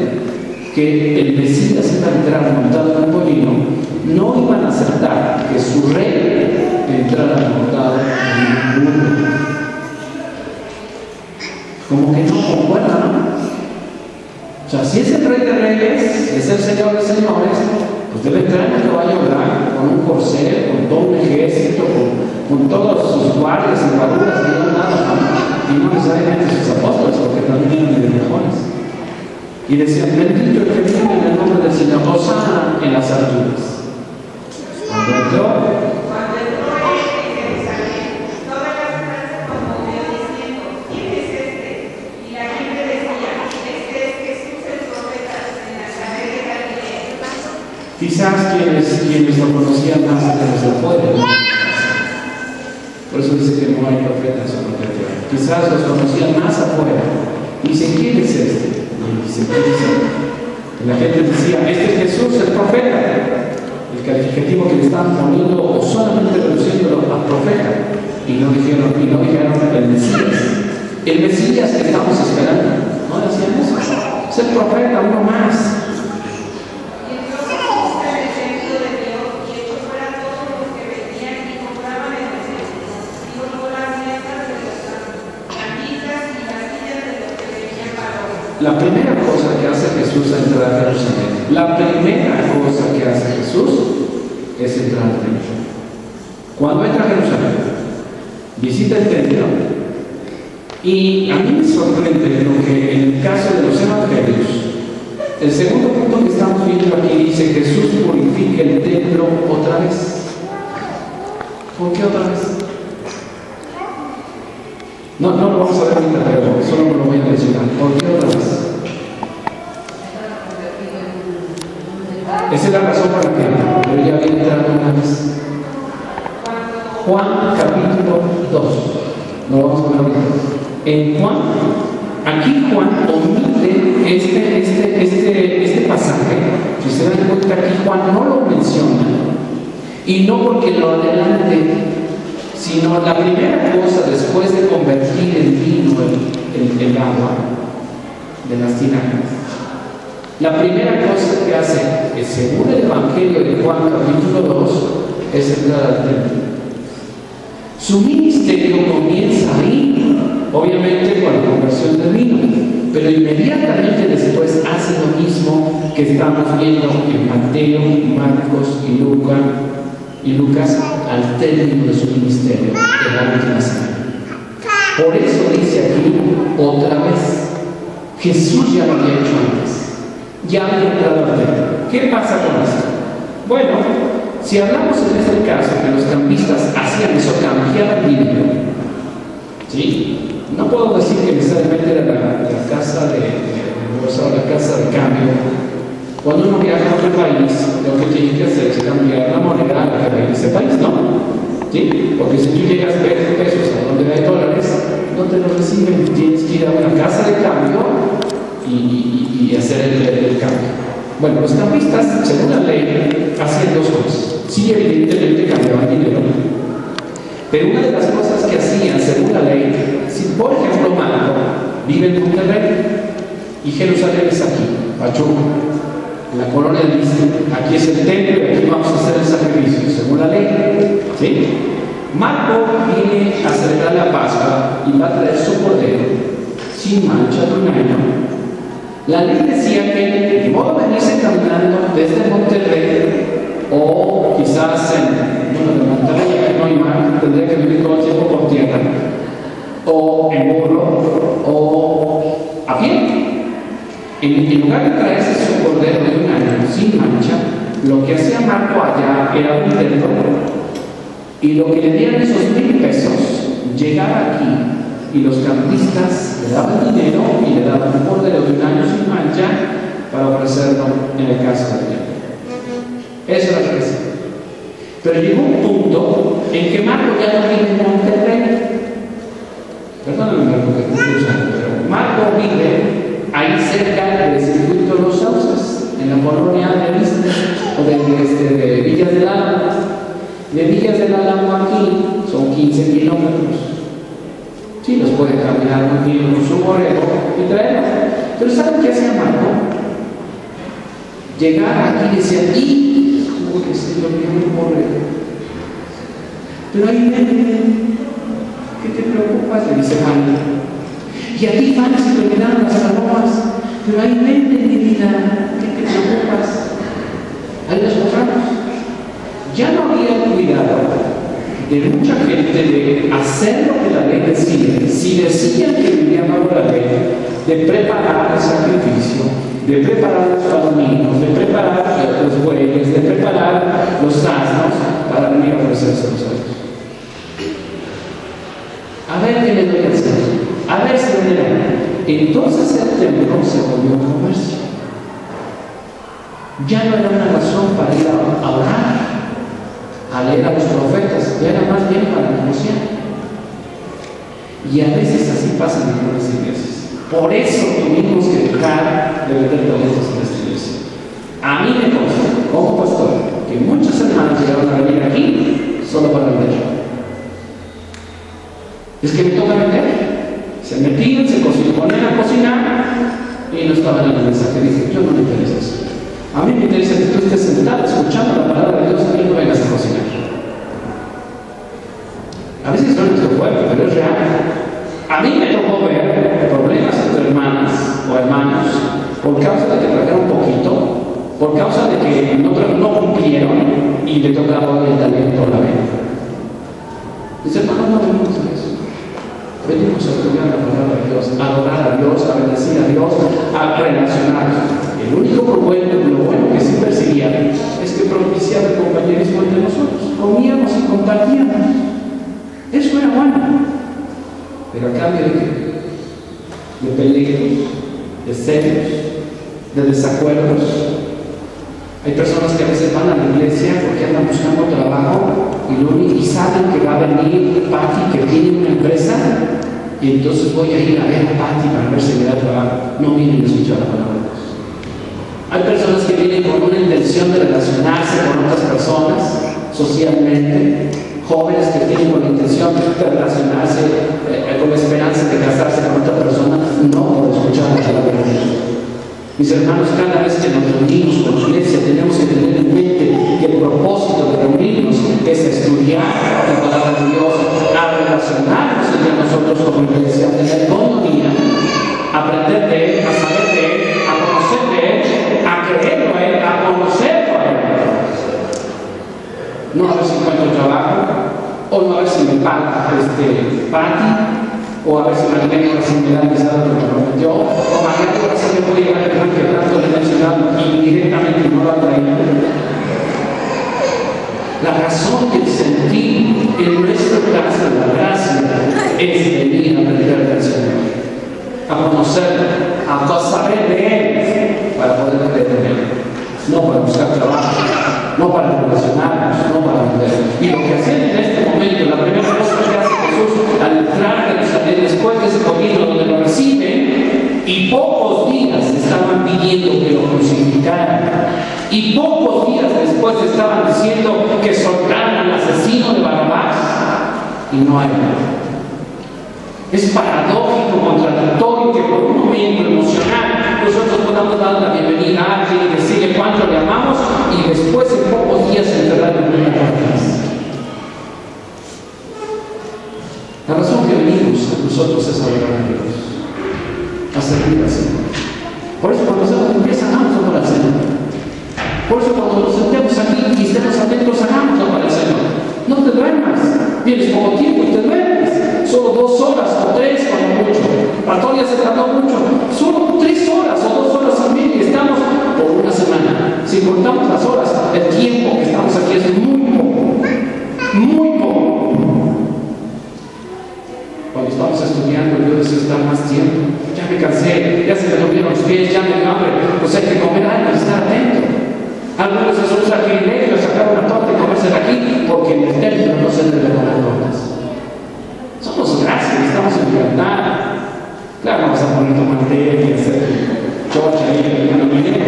A: que el Mesías iba a entrar montado en un pollino, no iban a aceptar que su rey entrara montado en un burro. Como que no concuerda, ¿no? O sea, si es el rey de reyes, es el señor de señores, pues debe entrar en el caballo blanco, con un corcel, con todo un ejército, con todos sus guardias, armaduras, que no nada, ¿no? Y no necesariamente sus apóstoles, porque también eran de mejores. Y decían, bendito el que viene en el nombre del Señor, Osana en las alturas. Cuando entró
B: en Jerusalén, toda la ciudad se conmovió diciendo, ¿quién es este? Y la gente decía, este es Jesús el profeta de Nazaret de Galilea.
A: quizás quienes lo conocían más desde afuera, ¿no? Por eso dice que no hay profetas o profetas. Quizás los conocían más afuera. Y dicen, ¿quién es este? Y dicen, ¿quién es este? Y la gente decía, este es Jesús, el profeta. El calificativo que le estaban poniendo o solamente reduciéndolo a profeta. Y no dijeron el Mesías. El Mesías que estamos esperando. ¿No decían eso? Es el profeta, uno más. La primera cosa que hace Jesús al entrar a Jerusalén, la primera cosa que hace Jesús es entrar al templo. Cuando entra a Jerusalén, visita el templo, y a mí me sorprende lo que en el caso de los evangelios, el segundo punto que estamos viendo aquí dice: Jesús purifica el templo otra vez. ¿Por qué otra vez? No lo vamos a ver ahorita, pero solo me lo voy a mencionar. ¿Por qué otra vez? Esa es la razón por la que yo ya había entrado una vez. Juan capítulo 2. No lo vamos a ver ahorita. En Juan, aquí Juan omite este pasaje. Si se dan cuenta, aquí Juan no lo menciona. Y no porque lo adelante, sino la primera cosa después de convertir el vino en agua de las tinajas. La primera cosa que hace, según el Evangelio de Juan capítulo 2, es entrar al templo. Su ministerio comienza ahí, obviamente con la conversión del vino, pero inmediatamente después hace lo mismo que estamos viendo en Mateo, Marcos y Lucas al término de su ministerio en la última semana. Por eso dice aquí otra vez, Jesús ya lo había hecho antes, ya había entrado al templo. ¿Qué pasa con esto? Bueno, si hablamos en este caso que los campistas hacían eso, cambiaban dinero, ¿sí? No puedo decir que necesariamente era la casa de bolsa o la casa de cambio. Cuando uno viaja a otro país, lo que tiene que hacer es cambiar la moneda a la que hay en ese país, ¿no? ¿Sí? Porque si tú llegas a ver pesos a donde hay dólares, no te lo reciben, tienes que ir a una casa de cambio y hacer el cambio. Bueno, los campistas, según la ley, hacían dos cosas. Sí, evidentemente cambiaban dinero, pero una de las cosas que hacían, según la ley, si por ejemplo Marco vive en Monterrey y Jerusalén es aquí, Pachuca, la colonia dice, aquí es el templo y aquí vamos a hacer el sacrificio, según la ley, ¿sí? Marco viene a celebrar la Pascua y va a traer su cordero sin mancha de un año. La ley decía que de modo venirse caminando desde Monterrey o quizás de Monterrey, que no hay mar, tendría que vivir todo el tiempo por tierra. tierra, o en burro, o a pie. En lugar de traerse su cordero de un año sin mancha, lo que hacía Marco allá era un cerdo, y lo que le dieran esos 1,000 pesos, llegaba aquí y los campistas le daban dinero y le daban un cordero de un año sin mancha para ofrecerlo en el caso de Dios. Eso era lo que hacía. Pero llegó un punto en que Marco ya no vive en Monterrey. Perdóname, Marco, que te estoy usando, pero Marco vive ahí cerca del circuito de los Sauces, en la colonia de Vista, o de Villas del Álamo. De Villas del Álamo aquí son 15 kilómetros. Sí, los puede caminar muy bien con su borrego y traerlos. Pero ¿saben qué hacía Marco? Llegaba aquí y decía, ¡y! Como que se lo olvidó un borrego. Pero ahí ven, ¿qué te preocupas? Le dice Juan. Y aquí van a se terminaron las palomas, pero ahí venden mi vida, ¿qué te preocupas? Ahí las compramos. Ya no había cuidado de mucha gente de hacer lo que la ley decía. Si decían que vivían bajo la ley, de preparar el sacrificio, de preparar los palominos, de preparar los bueyes, de preparar los asnos para venir a ofrecerse a los otros. A ver qué le doy a hacer. A ver si me da. Entonces el templo se volvió un comercio. Ya no era una razón para ir a orar, a leer a los profetas, ya era más bien para negociar. Y a veces así pasa en algunas iglesias. Por eso tuvimos que dejar de vender boletos en esta iglesia. A mí me consta, como pastor, que muchos hermanos llegaron a venir aquí solo para vender. Es que me toca vender. Se metían, se ponían a cocinar y no estaban en el mensaje. Dije, yo no me interesa eso. A mí me interesa que tú estés sentado escuchando la palabra de Dios y no vengas a cocinar. A veces suena esto fuerte, pero es real. A mí me tocó ver problemas entre hermanas o hermanos por causa de que trajeron poquito, por causa de que no cumplieron y le tocaba el talento a la venta. Dice, hermano, no venimos a eso. Venimos a estudiar la palabra de Dios, a adorar a Dios, a bendecir a Dios, a relacionarnos. El único problema, lo bueno que sí perseguía, es que propiciaba el compañerismo entre nosotros. Comíamos y compartíamos. Eso era bueno. Pero a cambio de qué? De pleitos, de celos, de desacuerdos. Hay personas que a veces van a la iglesia porque andan buscando trabajo y saben que va a venir Pati, que tiene una empresa, y entonces voy a ir a ver a Pati para ver si me da trabajo. No vienen a escuchar la palabra de Dios. Hay personas que vienen con una intención de relacionarse con otras personas socialmente, jóvenes que tienen con la intención de relacionarse con la esperanza de casarse con otra persona, no por escuchar la palabra de Dios. Mis hermanos, cada vez que nos reunimos con la iglesia tenemos que tener en mente que el propósito de reunirnos es estudiar la palabra de Dios, a relacionarnos entre nosotros como iglesia, a tener comunión, a aprender de Él, a saber de Él, a conocer de Él, a creerlo a Él, a conocerlo a Él. No a ver si encuentro trabajo, o no a ver si me paga Pati, o a ver si me tengo la similar que sabe lo que me prometió, o mañana ahora sí me puede llegar el plan que tanto le he mencionado indirectamente no lo ha traído. La razón del sentir en nuestro caso de la gracia es venir a aprender del Señor, a conocerlo, a saber de Él para poder creer en Él, no para buscar trabajo, no para relacionarnos, no para vender. Y lo que hacen en este momento, la primera cosa que hace Jesús al entrar a Jerusalén después de ese camino donde lo reciben, y pocos días estaban pidiendo que lo crucificaran, y pocos días después estaban diciendo que soltaran al asesino de Barrabás, y no hay nada. Es paradójico, contradictorio que por un momento emocional nosotros podamos dar la bienvenida a alguien y decirle cuánto le amamos y después en pocos días enterrarlo en una carta. La razón que venimos nosotros es adorar a Dios, a servir al Señor. Por eso cuando hacemos limpieza, hagámoslo para el Señor. Por eso cuando nos sentemos aquí y estemos atentos, hagámoslo para el Señor. No te duermas, tienes poco tiempo y te duermes. solo 2 horas o 3 como mucho. Pastor ya se tardó mucho, solo 3 horas o 2 horas y media. Estamos por una semana. Si contamos las horas, el tiempo que estamos aquí es muy poco, muy poco. Cuando estamos estudiando, yo deseo estar más tiempo. Ya me cansé, ya se me durmieron los pies, ya me dio hambre. Pues hay que comer algo y estar atento. Algunos se usa privilegio, sacar una torta y comérsela aquí, porque en el templo no se deben dar tortas. Somos gracias, estamos en libertad. Claro, vamos a poner tomate y hacer chocha ahí, hermano Miguel.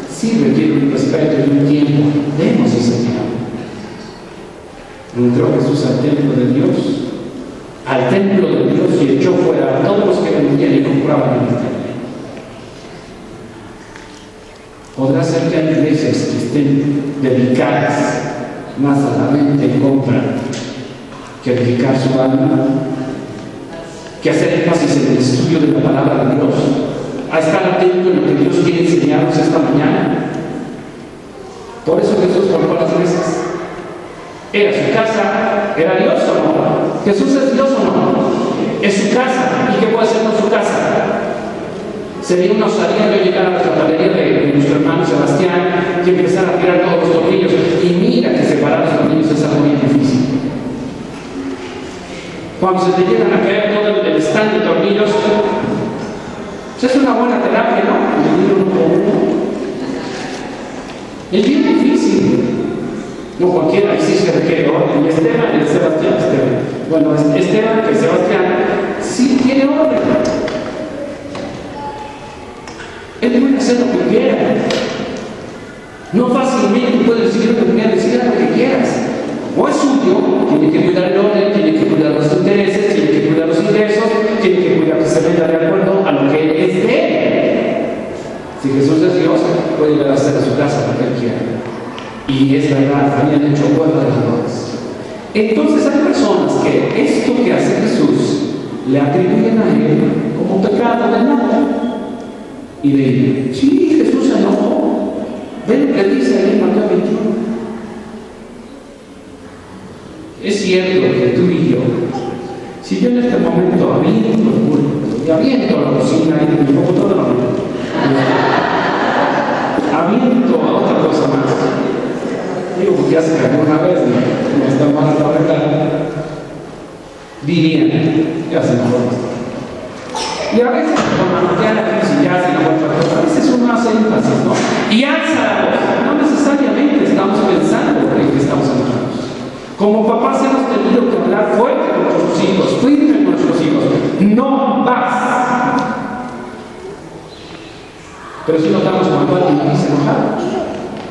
A: Sí requiere un respeto y un tiempo. Demos ese tiempo. Entró Jesús al templo de Dios y echó fuera a todos los que vendían y compraban en el templo. Podrá ser que hay iglesias que estén dedicadas más a la mente y compra que edificar su alma, que hacer énfasis en el estudio de la palabra de Dios, a estar atento en lo que Dios quiere enseñarnos esta mañana. Por eso Jesús colocó las mesas. ¿Era su casa? ¿Era Dios o no? ¿Jesús es Dios o no? Es su casa. ¿Y qué puede hacer con su casa? Sería una osadía yo llegar a la papelería de nuestro hermano Sebastián y empezar a tirar todos los tornillos. Y mira que separar los tornillos es algo bien difícil. Cuando se te llegan a caer todo el stand de tornillos, pues es una buena terapia, ¿no? Es bien difícil. No cualquiera, y sí se requiere orden. Y Esteban, Bueno, Esteban, que Sebastián, sí tiene orden. Él puede hacer lo que quiera. No fácilmente puede decir lo que quiera, decir lo que quieras. O es suyo, tiene que cuidar el orden, tiene que cuidar los intereses, tiene que cuidar los ingresos, tiene que cuidar que se venda de acuerdo a lo que es de él. Si Jesús es Dios, puede llegar a hacer a su casa lo que él quiera. Y es verdad, habían hecho acuerdo de las dos. Entonces hay personas que esto que hace Jesús le atribuyen a él como pecado de nada. Y le dicen, sí, Jesús se enojó. Ven lo que dice ahí en Mateo 21. Es cierto que tú y yo, si yo en este momento aviento el púlpito y aviento la cocina y me pongo todo aviento a otra cosa más, digo porque hace que alguna vez no está mal a la verdad, dirían, ya se mejor. Y a veces, cuando ya la crisis ya se enojó, a veces uno hace énfasis, ¿no? Y alza la voz, no necesariamente estamos pensando en que estamos enojados. Como papás hemos tenido que hablar fuerte con nuestros hijos, firme con nuestros hijos. No vas. Pero si notamos cuando alguien dice enojado,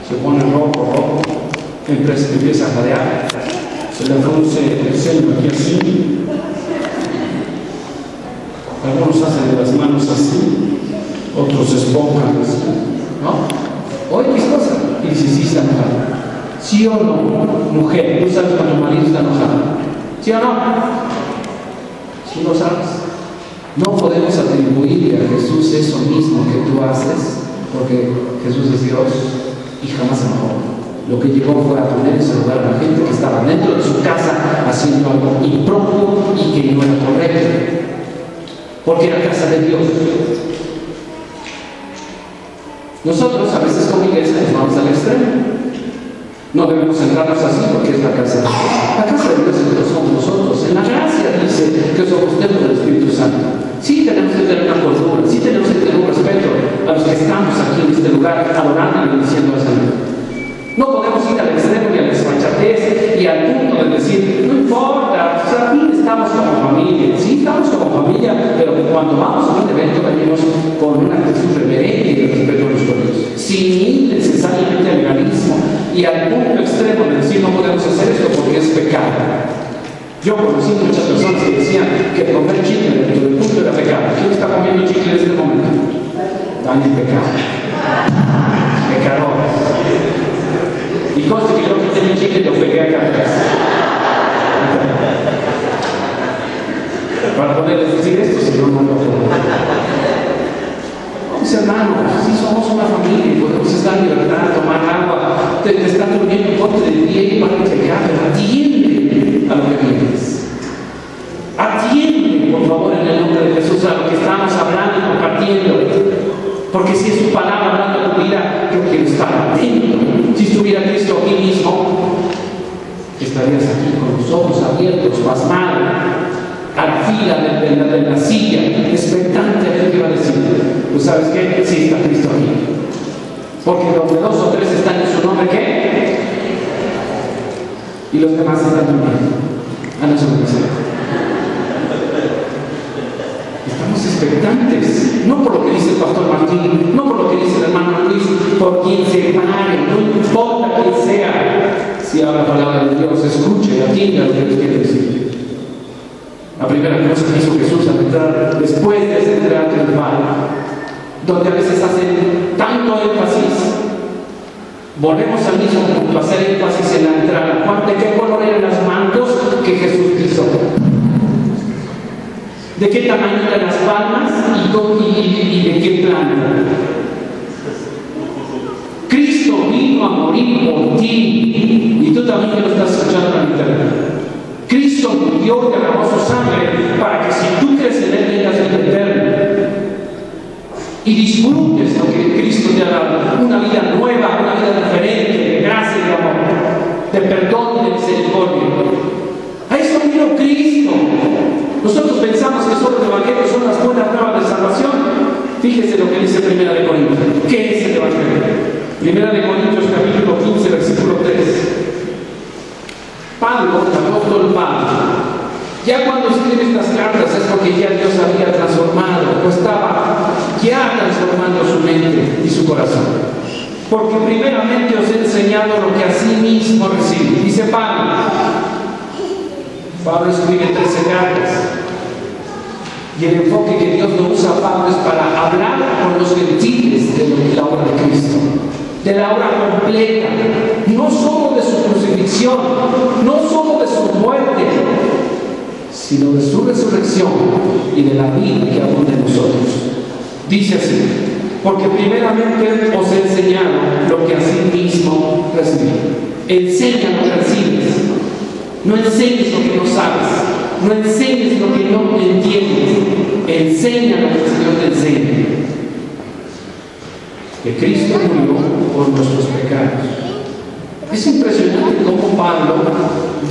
A: se pone rojo, empieza a jadear, se le frunce el ceño aquí así. Algunos hacen de las manos así, otros se esponjan así, ¿no? Oye, ¿qué cosa? Y dice, sí, está enojado. ¿Sí o no, mujer? ¿Tú sabes cuando tu marido está enojado? ¿Sí o no? ¿Sí lo sabes? No podemos atribuirle a Jesús eso mismo que tú haces, porque Jesús es Dios y jamás se enojó. Lo que llegó fue a poner en ese lugar a la gente que estaba dentro de su casa haciendo algo impropio y que no era correcto, porque era casa de Dios. Nosotros a veces como iglesia nos vamos al extremo. No debemos centrarnos así porque es la casa de Dios. La casa de Dios es somos nosotros. En la gracia dice que somos templo del Espíritu Santo. Sí tenemos que tener una cordura, sí tenemos que tener un respeto a los que estamos aquí en este lugar adorando y bendiciendo al Señor. No podemos ir al extremo y a la desfachatez y al punto de decir, no importa, pues aquí estamos como familia. Sí, estamos como familia, pero cuando vamos a un evento venimos con una actitud reverente y de respeto a nuestro Dios, sin ir necesariamente al legalismo y al punto extremo de decir no podemos hacer esto porque es pecado. Yo conocí muchas personas que decían que comer chicle dentro del culto era pecado. ¿Quién está comiendo chicle en este momento? Están en pecado. Pecadores. Y conste que yo quité mi chicle y lo pegué acá atrás. Para poderles decir esto, si no, no lo puedo. Mis hermanos, sí somos una familia y podemos estar en libertad, tomar agua, te están durmiendo un corte de día y para pecar, pero atiende a lo que vienes. por favor, en el nombre de Jesús, a lo que estamos hablando y compartiendo. Porque si es su palabra hablando de tu vida, yo quiero estar atento. Si estuviera Cristo aquí mismo, estarías aquí con los ojos abiertos, pasmado, a la fila de la silla, expectante a ver qué va a decir. Pues ¿sabes qué? Sí está Cristo aquí. Porque donde 2 o 3 están en su nombre, ¿qué? Y los demás están durmiendo. No se me dice. Estamos expectantes, no por lo que dice el pastor Martín, no por lo que dice el hermano Luis, por quien se pare, no importa quién sea. Si habla la palabra de Dios, escuche, atienda lo que Dios quiere decir. La primera cosa que hizo Jesús al entrar, después de ese entrar triunfal, donde a veces hacen tanto énfasis, volvemos al mismo punto, hacer énfasis en la entrada. ¿De qué color eran los mantos que Jesús hizo? ¿De qué tamaño eran las palmas y de qué plano? Cristo vino a morir por ti, y tú también que lo estás escuchando en la internet. Cristo murió y derramó su sangre para que si tú crees en Él tengas vida eterna y disfrutes lo que Cristo te ha dado, una vida nueva, una vida diferente, de gracia y de amor, de perdón y de misericordia. A eso vino Cristo. Nosotros pensamos que solo los evangelios son las buenas nuevas de salvación. Fíjese lo que dice 1 Corintios. ¿Qué es el evangelio? 1 Corintios capítulo 15, versículo 3. Pablo, el apóstol Pablo, ya cuando escribe estas cartas es porque ya Dios había transformado, o estaba ya transformando su mente y su corazón. Porque primeramente os he enseñado lo que a sí mismo recibí. Dice Pablo. Pablo escribe 13 cartas. Y el enfoque que Dios lo usa a Pablo es para hablar con los gentiles de la obra de Cristo, de la obra completa, no solo de su crucifixión, no solo de su muerte, sino de su resurrección y de la vida que abunda en nosotros. Dice así: porque primeramente os he enseñado lo que a sí mismo recibí. Enseña lo que recibes. No enseñes lo que no sabes. No enseñes lo que no entiendes. Enseña lo que el Señor te enseña. Que Cristo murió por nuestros pecados. Es impresionante cómo Pablo,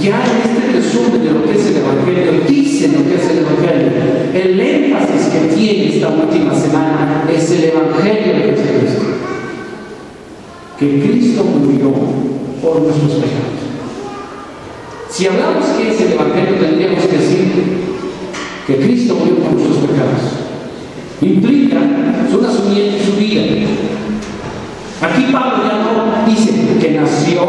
A: ya en este resumen de lo que es el Evangelio, dice lo que es el Evangelio. El énfasis que tiene esta última semana es el Evangelio de Jesucristo. Que Cristo murió por nuestros pecados. Si hablamos que es el Evangelio, tendríamos que decir que Cristo murió por nuestros pecados. Implica su nacimiento y su vida. Aquí Pablo ya no dice que nació,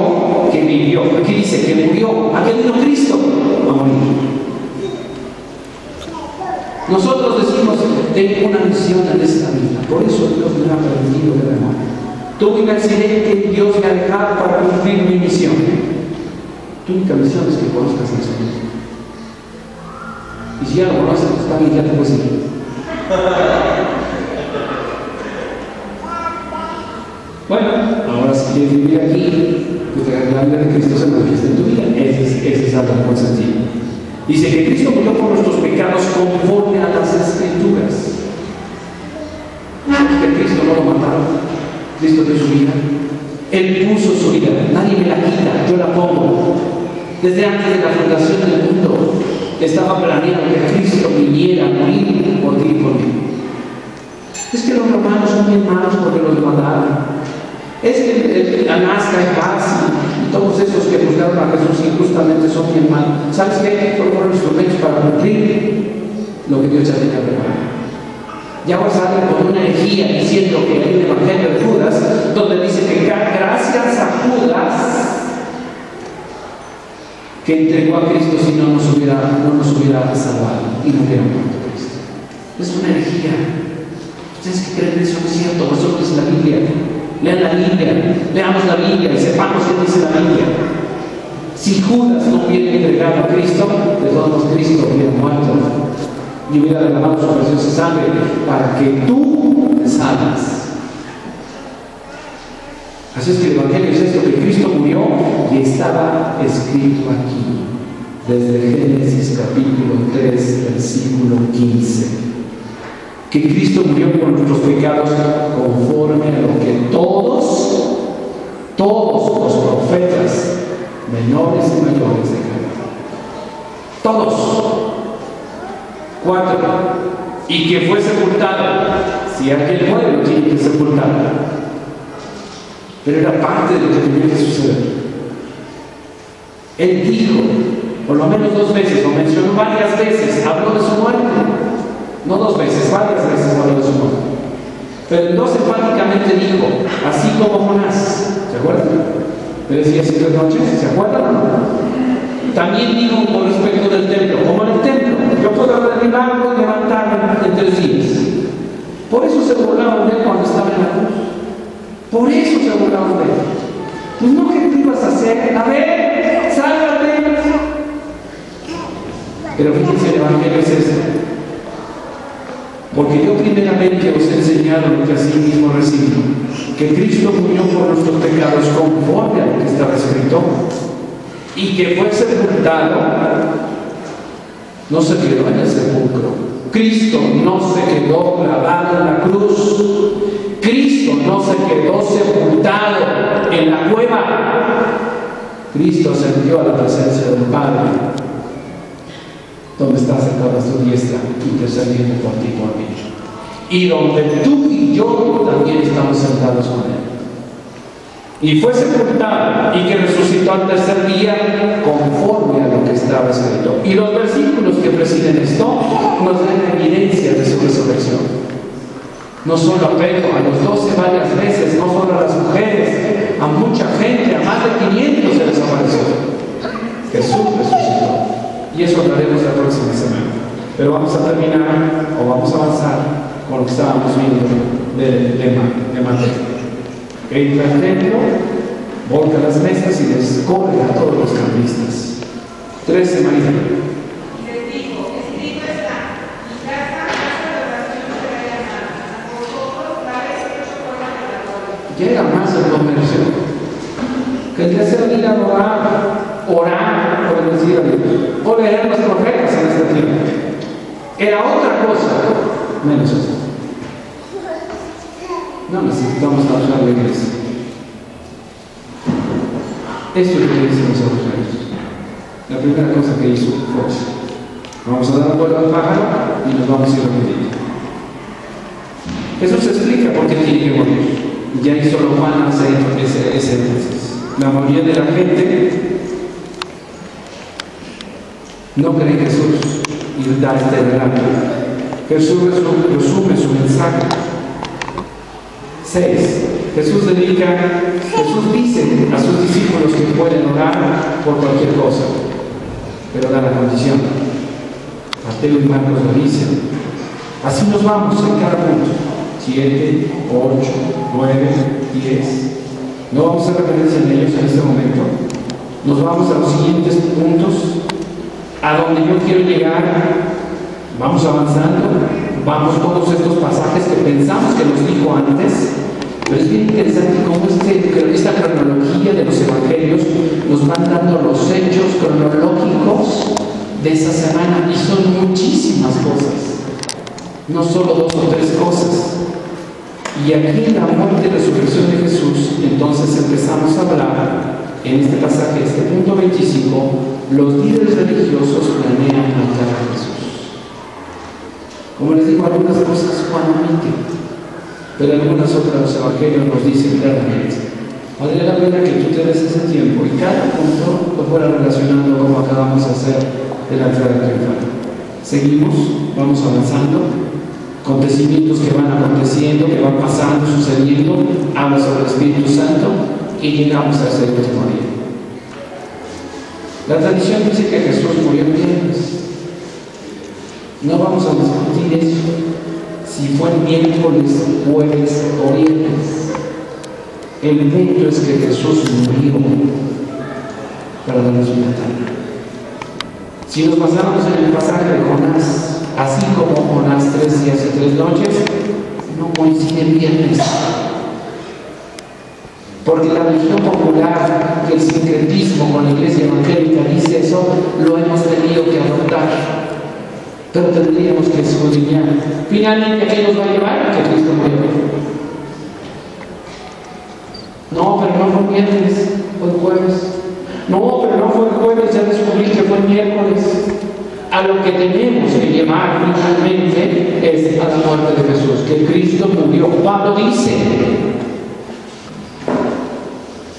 A: que vivió. Aquí dice que murió. ¿A qué vino Cristo? A morir. Nosotros decimos, tengo una misión en esta vida. Por eso Dios me ha permitido de la muerte. Tuve un accidente y Dios me ha dejado para cumplir mi misión. Tu única misión es que conozcas al Señor. Y si ya lo conoces, pues también ya te puedes ir. Bueno, ahora si quieres vivir aquí, pues la vida de Cristo se manifiesta en tu vida. Ese es algo muy sencillo. Dice que Cristo murió por nuestros pecados conforme a las Escrituras. Que Cristo no lo mataron. Cristo dio su vida. Él puso su vida. Nadie me la quita, yo la pongo. Desde antes de la fundación del mundo estaba planeado que Cristo viniera a morir por ti y por mí. Es que los romanos son bien malos porque los mataron. Es que Anasca y Paz y todos esos que juzgaron a Jesús injustamente son bien malos. ¿Sabes qué? Fueron instrumentos para cumplir lo que Dios ya tenía preparado. Ya ahora salen con una herejía diciendo que hay un evangelio de Judas donde dice que gracias a Judas que entregó a Cristo, si no nos hubiera salvado y no hubiera muerto Cristo. Es una herejía. Ustedes que creen eso no es cierto. Nosotros en la Biblia, lean la Biblia, leamos la Biblia y sepamos qué dice la Biblia. Si Judas no hubiera entregado a Cristo, de todos modos Cristo hubiera muerto y hubiera derramado su preciosa sangre para que tú te salves. Así es que el Evangelio es esto, que Cristo murió y estaba escrito aquí. desde Génesis capítulo 3, versículo 15. Que Cristo murió por nuestros pecados conforme a lo que todos los profetas, menores y mayores, declararon. Todos. 4. Y que fue sepultado. Si alguien muere, lo tiene que sepultar. Pero era parte de lo que tenía que suceder. Él dijo, por lo menos 2 veces, lo mencionó varias veces, habló de su muerte. No 2 veces, varias veces habló de su muerte. Pero en 2 enfáticamente dijo, así como Jonás. ¿Se acuerdan? Le decía 7 noches, ¿se acuerdan o no? También dijo con respecto del templo, como en el templo, yo puedo derribarlo y levantarlo en 3 días. Por eso se burlaban de él cuando estaba en la cruz. Por eso se burlaban de él. Pues no, ¿qué te ibas a hacer? A ver, sálvate. Pero fíjense, el Evangelio es esto. Porque yo primeramente os he enseñado lo que así mismo recibí, que Cristo murió por nuestros pecados conforme a lo que estaba escrito, y que fue sepultado, no se quedó en el sepulcro. Cristo no se quedó clavado en la cruz. Cristo no se quedó sepultado en la cueva. Cristo ascendió a la presencia del Padre, donde está sentado a su diestra, intercediendo por ti y por mí. Y donde tú y yo también estamos sentados con Él. Y fue sepultado, y que resucitó al tercer día conforme a lo que estaba escrito. Y los versículos que preceden esto nos dan evidencia de su resurrección. No solo a Pedro, a los 12 varias veces, no solo a las mujeres, a mucha gente, a más de 500 se les apareció. Jesús resucitó. Y eso hablaremos la próxima semana. Pero vamos a terminar, o vamos a avanzar con lo que estábamos viendo de Mateo. Entra al templo, volca las mesas y les corre a todos los cambistas. 13 María.
B: Les dijo, escrito está, mi casa de oración será llamada, vosotros la habéis hecho cuerda de la gloria.
A: Ya era más el comercio. Que el deseo de ir a orar, por decir, o leer los profetas en este tiempo. Era otra cosa, menos eso. No necesitamos hablar de iglesia. Esto es lo que dicen los evangelios. La primera cosa que hizo fue eso. Vamos a dar vuelo al pájaro y nos vamos a ir repitiendo. Eso se explica por qué tiene que morir. Ya hizo lo Juan hace ese énfasis. La mayoría de la gente no cree en Jesús y da este relato. Jesús resume su mensaje. 6. Jesús dice a sus discípulos que pueden orar por cualquier cosa, pero da la condición. Mateo y Marcos lo dicen. Así nos vamos en cada punto. 7, 8, 9, 10. No vamos a hacer referencia en ellos en este momento. Nos vamos a los siguientes puntos, a donde yo quiero llegar. Vamos avanzando. Vamos todos estos pasajes que pensamos que nos dijo antes. Pero es bien interesante cómo esta cronología de los evangelios nos van dando los hechos cronológicos de esa semana, y son muchísimas cosas, no solo 2 o 3 cosas. Y aquí en la muerte y resurrección de Jesús, entonces empezamos a hablar en este pasaje, este punto 25, los líderes religiosos planean matar a Jesús. Como les digo, algunas cosas Juan omite, pero algunas otras los evangelios nos dicen claramente. Valdría la pena que tú te des ese tiempo y cada punto lo fuera relacionando como acabamos de hacer de la entrada triunfal. Seguimos, vamos avanzando, acontecimientos que van aconteciendo, que van pasando, sucediendo, habla sobre el Espíritu Santo y llegamos a ese último día. La tradición dice que Jesús murió el viernes. No vamos a discutir eso. Si fue el miércoles, jueves o viernes. El punto es que Jesús murió para darnos una tarea. Si nos basamos en el pasaje de Jonás, así como Jonás 3 días y 3 noches, no coincide viernes. Porque la religión popular y el sincretismo con la iglesia evangélica dice eso, lo hemos tenido que adoptar. Pero tendríamos que escudriñar. Finalmente, ¿qué nos va a llevar? Que Cristo murió. No, pero no fue viernes, fue jueves. No, pero no fue jueves, ya descubrí que fue miércoles. A lo que tenemos que llevar finalmente es a la muerte de Jesús, que Cristo murió. Pablo dice,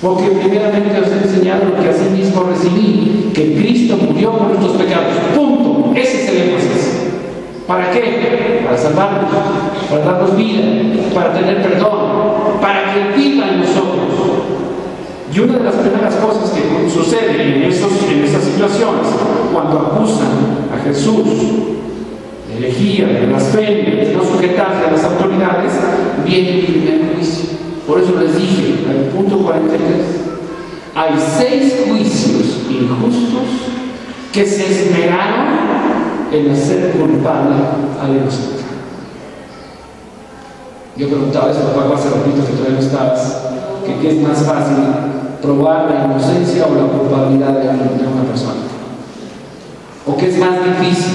A: porque primeramente os he enseñado lo que así mismo recibí, que Cristo murió por nuestros pecados. Punto. Ese es el énfasis. ¿Para qué? Para salvarnos, para darnos vida, para tener perdón, para que viva en nosotros. Y una de las primeras cosas que sucede en esas situaciones, cuando acusan a Jesús de herejía, de blasfemia, de no sujetarse a las autoridades, viene el primer juicio. Por eso les dije, en el punto 43, hay 6 juicios injustos que se esmeraron en hacer culpable al inocente. Yo preguntaba eso a Paco hace ratito que todavía no estabas, que qué es más fácil, probar la inocencia o la culpabilidad de una persona, o qué es más difícil.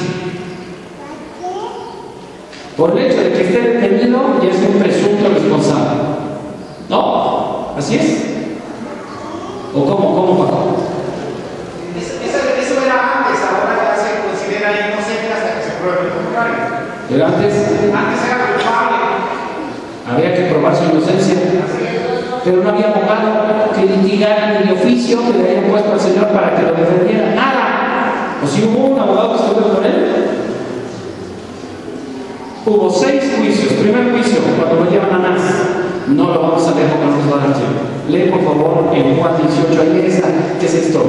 A: Por el hecho de que esté detenido ya es un presunto responsable, ¿no? ¿Así es? ¿O cómo Paco?
C: Eso era antes, ahora ya se considera inocente hasta que se pruebe lo contrario.
A: Pero antes
C: era culpable.
A: había que probar su inocencia, pero no había abogado que litigara ni de oficio que le hayan puesto al Señor para que lo defendiera. Nada. ¿O si hubo un abogado que estuvo con él? Hubo 6 juicios. Primer juicio, cuando lo llevan a Anás. No lo vamos a leer porque no nos va a dar tiempo. Lee por favor en Juan 18, ahí esa, ¿qué es esto?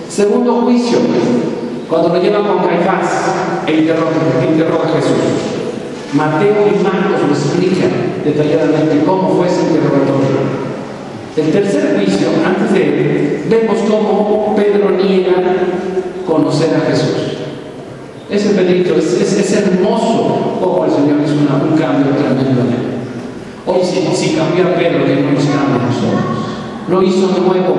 A: Segundo juicio, cuando lo llevan con Caifás e interroga a Jesús. Mateo y Marcos lo explican detalladamente cómo fue ese interrogatorio. El tercer juicio, antes de él, vemos cómo Pedro niega conocer a Jesús. Ese Pedrito, es hermoso cómo el Señor hizo un cambio tremendo en él. Hoy si cambió a Pedro, que no nos cambia a nosotros. Lo hizo nuevo.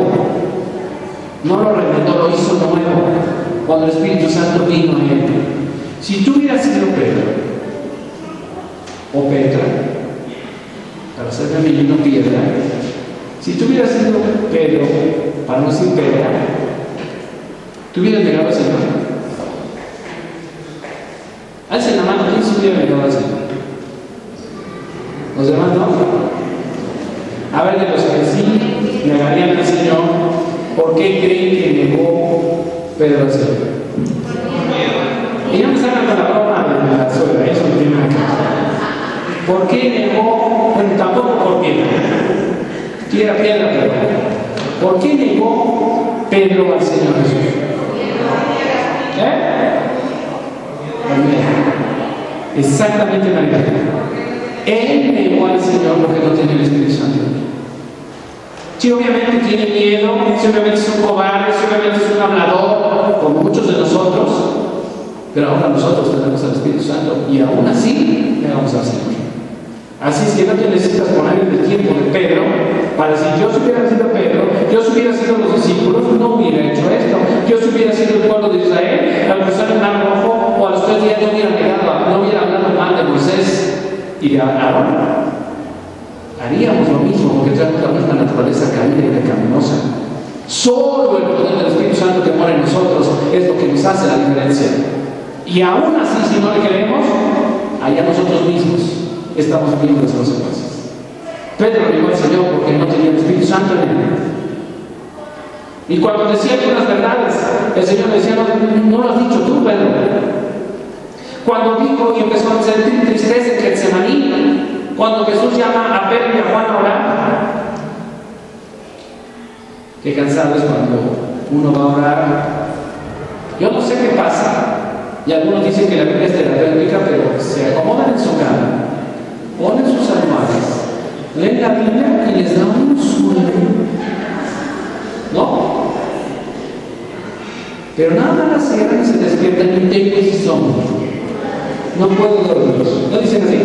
A: No lo reventó, lo hizo nuevo. Cuando el Espíritu Santo vino a él. Si tú hubieras sido Pedro, o Petra, para ser femenino piedra, si tú hubieras sido Pedro, para no decir Pedra, tú hubieras negado al Señor. Alcen la mano, ¿quién se hubiera negado al Señor? ¿Los demás no? A ver, de los que sí negarían al Señor, ¿por qué creen que negó Pedro al Señor? Y no me salgan con la broma de la suegra, eso no tiene nada que ver. ¿Por qué negó? Bueno, tampoco por piedra. Tira piedra, pero ¿por qué negó Pedro al Señor Jesús? Exactamente la idea. Él negó al Señor porque no tiene el Espíritu Santo. Si obviamente tiene miedo, si obviamente es un cobarde, si obviamente es un hablador, como muchos de nosotros, pero ahora nosotros tenemos al Espíritu Santo y aún así negamos al Señor. Así es que no te necesitas poner en el tiempo de Pedro para decir, yo si hubiera sido Pedro, yo si hubiera sido los discípulos, no hubiera hecho esto. Yo si hubiera sido el pueblo de Israel, al cruzar el mar rojo, o a los 3 días no hubiera hablado mal de Moisés y de Aarón. Haríamos lo mismo porque tenemos la misma naturaleza caída y pecaminosa. Solo el poder del Espíritu Santo que mora en nosotros es lo que nos hace la diferencia. Y aún así, si no le queremos, allá nosotros mismos estamos viendo las consecuencias. Pedro negó al Señor porque no tenía el Espíritu Santo en él. Y cuando decía algunas verdades, el Señor le decía, no lo has dicho tú, Pedro. Cuando dijo y empezó a sentir tristeza en Getsemaní, cuando Jesús llama a Pedro y a Juan a orar, qué cansado es cuando uno va a orar. Yo no sé qué pasa, y algunos dicen que la Biblia es terapéutica, pero se acomodan en su cama, ponen sus almohadas, leen la Biblia y les da un sueño, ¿no? Pero nada más cierran y se despiertan y tengo ese sueño. No puedo dormir. ¿No dicen así?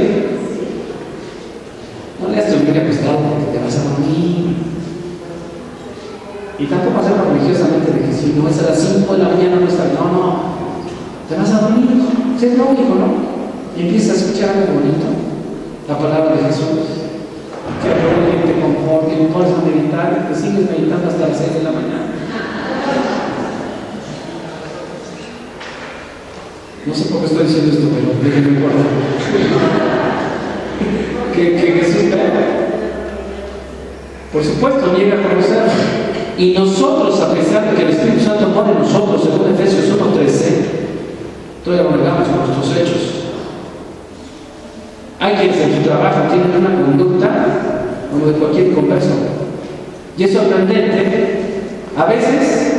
A: No leas tu Biblia acostado porque te vas a dormir. Y tampoco hacerlo religiosamente de que si no es a las 5 de la mañana no está. No. Te vas a dormir. Sí, es lógico, ¿no? Y empiezas a escuchar algo bonito. La palabra de Jesús. Que apoye, te conforte, y pones a meditar, y te sigues meditando hasta las 6 de la mañana. No sé por qué estoy diciendo esto, pero déjenme guardar. que Jesús vea. Por supuesto, llega a conocer. Y nosotros, a pesar de que el Espíritu Santo mora en nosotros, según Efesios 1:13, todavía lo negamos con nuestros hechos. Hay quienes en su trabajo tienen una conducta como de cualquier converso. Y es sorprendente. A veces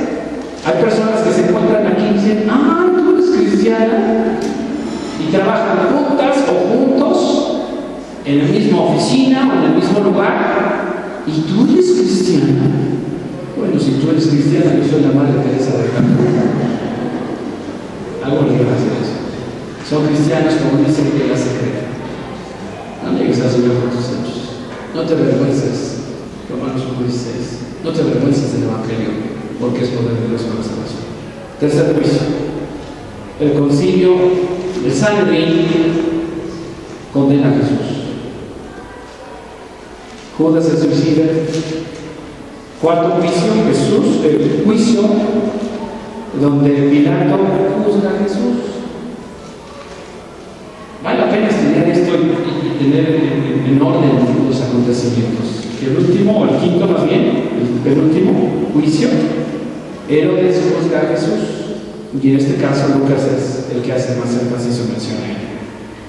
A: hay personas que se encuentran aquí y dicen: ¡ah, tú eres cristiana! Y trabajan juntas o juntos en la misma oficina o en el mismo lugar. ¿Y tú eres cristiana? Bueno, si tú eres cristiana, yo soy la Madre Teresa de Calcuta. Algo le va a hacer eso. Son cristianos como dicen que la secreta. No llegues al Señor con tus hechos. No te avergüences, Romanos 1:16. No te avergüences del Evangelio, porque es poder de Dios para la salvación. Tercer juicio. El concilio de Sanedrín condena a Jesús. Judas se suicida. Cuarto juicio, Jesús, el juicio donde Pilato juzga a Jesús. Vale la pena estudiar esto y tener en orden los acontecimientos. El último, o el quinto más bien, el penúltimo juicio, Herodes juzga a Jesús. Y en este caso Lucas es el que hace más énfasis o menciona.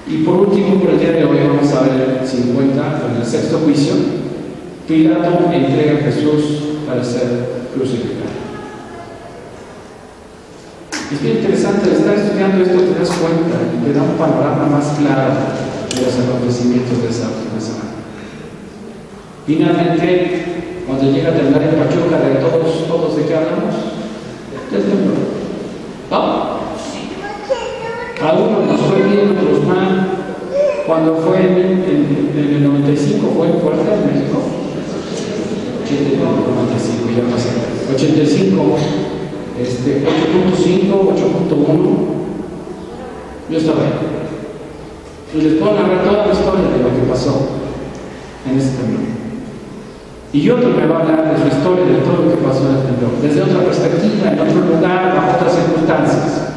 A: Y por último, por el día de hoy, vamos a ver el 50, en el sexto juicio, Pilato entrega a Jesús para ser crucificado. Es bien interesante, al estar estudiando esto te das cuenta y te da un panorama más claro de los acontecimientos de esa última semana. Finalmente, cuando llega a terminar en Pachuca, de todos de qué hablamos, del templo. ¿No? A uno nos fue bien, otros mal. Cuando fue en el 95, fue en Puerto de México. 85, ya pasé. 85, 8.5, 8.1. Yo estaba ahí. Y les puedo narrar toda la historia de lo que pasó en ese temblor. Y otro me va a hablar de su historia, de todo lo que pasó en el temblor, desde otra perspectiva, en otro lugar, bajo otras circunstancias.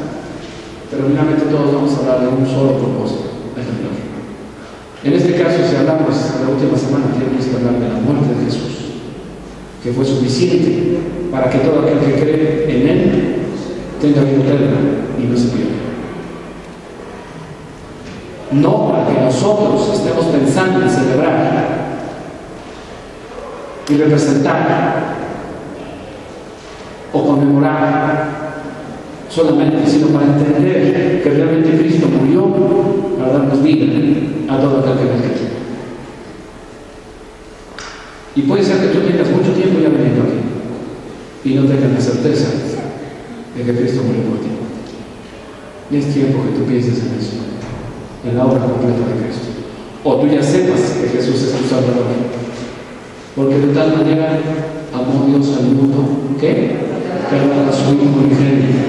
A: Pero finalmente todos vamos a hablar de un solo propósito, el temblor. En este caso, si hablamos la última semana, tenemos que hablar de la muerte de Jesús, que fue suficiente para que todo aquel que cree en Él tenga vida eterna y no se pierda. No para que nosotros estemos pensando en celebrar y representar o conmemorar solamente, sino para entender que realmente Cristo murió para darnos vida a todo aquel que me cree. Y puede ser que tú tengas mucho tiempo ya veniendo aquí y no tengas la certeza de que Cristo murió por ti. Y es tiempo que tú pienses en eso, en la obra completa de Cristo. O tú ya sepas que Jesús es tu Salvador, porque de tal manera amó Dios al mundo que daba a su Hijo unigénito,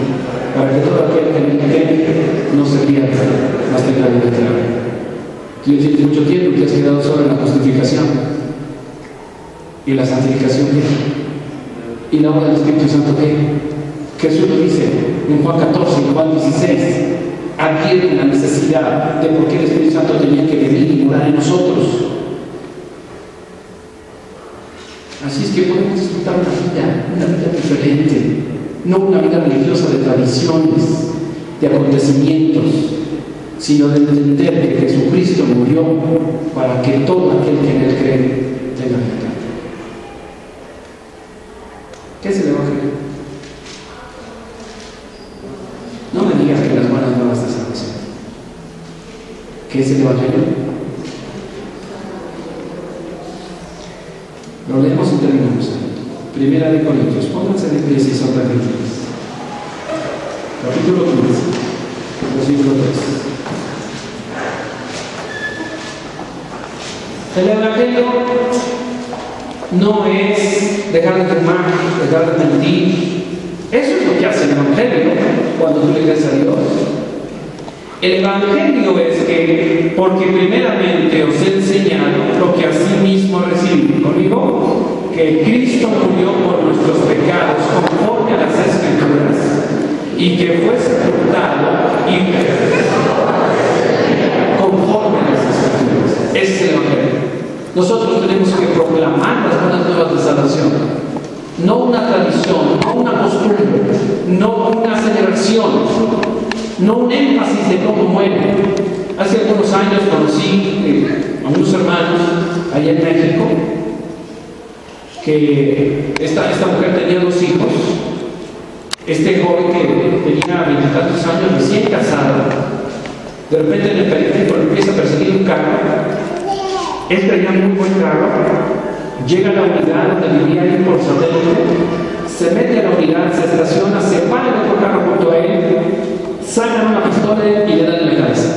A: para que todo aquel que en él cree no se pierda, mas tenga vida eterna. Tú ya tienes mucho tiempo que has quedado solo en la justificación y la santificación, y la obra del Espíritu Santo, que Jesús lo dice en Juan 14, en Juan 16, adquieren la necesidad de por qué el Espíritu Santo tenía que venir y morar en nosotros. Así es que podemos disfrutar una vida diferente, no una vida religiosa de tradiciones, de acontecimientos, sino de entender que Jesucristo murió para que todo aquel que en Él cree tenga vida. ¿Qué es el Evangelio? No me digas que las buenas nuevas de salvación. ¿Qué es el Evangelio? Lo leemos y terminamos. Primera de Corintios, pónganse de pie si son tan gentiles. Capítulo 15, versículo 3. El Evangelio no es dejar de fumar, dejar de mentir. Eso es lo que hace el Evangelio cuando tú le crees a Dios. El Evangelio es que, porque primeramente os he enseñado lo que asimismo recibí conmigo, que Cristo murió por nuestros pecados conforme a las Escrituras, y que fue sepultado y conforme a las Escrituras. Ese es el Evangelio. Nosotros tenemos que proclamar las buenas nuevas de salvación, no una tradición, no una costumbre, no una celebración, no un énfasis de cómo muere. Hace algunos años conocí a unos hermanos allá en México, que esta mujer tenía 2 hijos. Este joven que tenía 20 y tantos años, recién casado, de repente en el periférico empieza a perseguir un carro. Él tenía muy buen carro, llega a la unidad donde vivía ahí por satélite, se mete a la unidad, se estaciona, se para el otro carro junto a él, sacan una pistola y le dan en la cabeza.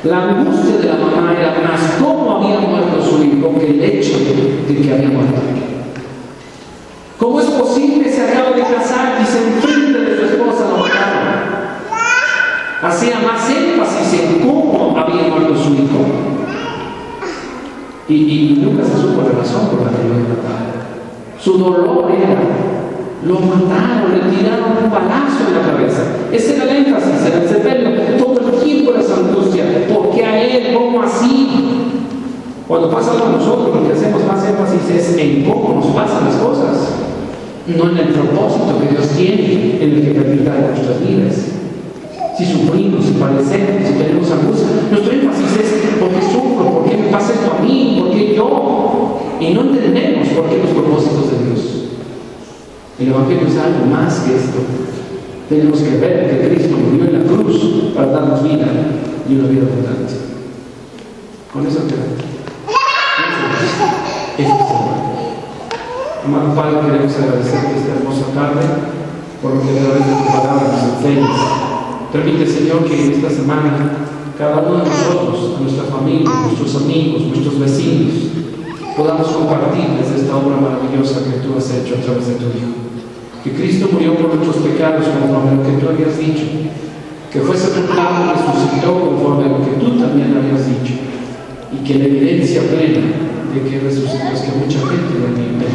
A: La angustia de la mamá era más cómo había muerto su hijo que el hecho de que había muerto. ¿Cómo es posible que se acaba de casar y se enfrente de su esposa la mataron? Hacía más énfasis en cómo había muerto su hijo. Y nunca se supo la razón por la que lo mataron. Su dolor era, lo mataron, le tiraron un balazo en la cabeza. Ese era el énfasis en el sepelio. Todo el tiempo era esa angustia. ¿Por qué a él? ¿Cómo así? Cuando pasa algo a nosotros, lo que hacemos más énfasis es en cómo nos pasan las cosas, no en el propósito que Dios tiene en el que permita nuestras vidas. Si sufrimos, si padecemos, si tenemos angustia, nuestro énfasis es ¿por qué sufro? ¿Por qué me pasa esto a mí? ¿Por qué yo? Y no entendemos por qué los propósitos de Dios. El Evangelio es algo más que esto. Tenemos que ver que Cristo murió en la cruz para darnos vida y una vida abundante. Con eso quedamos. Eso es el Evangelio. Amado Padre, queremos agradecerte esta hermosa tarde por lo que a través de tu palabra nos enseñas. Permite, Señor, que esta semana cada uno de nosotros, a nuestra familia, nuestros amigos, nuestros vecinos, podamos compartirles esta obra maravillosa que tú has hecho a través de tu Hijo. Que Cristo murió por nuestros pecados conforme a lo que tú habías dicho, que fue sepultado y resucitó conforme a lo que tú también habías dicho, y que la evidencia plena de que resucitó es que mucha gente lo entiende.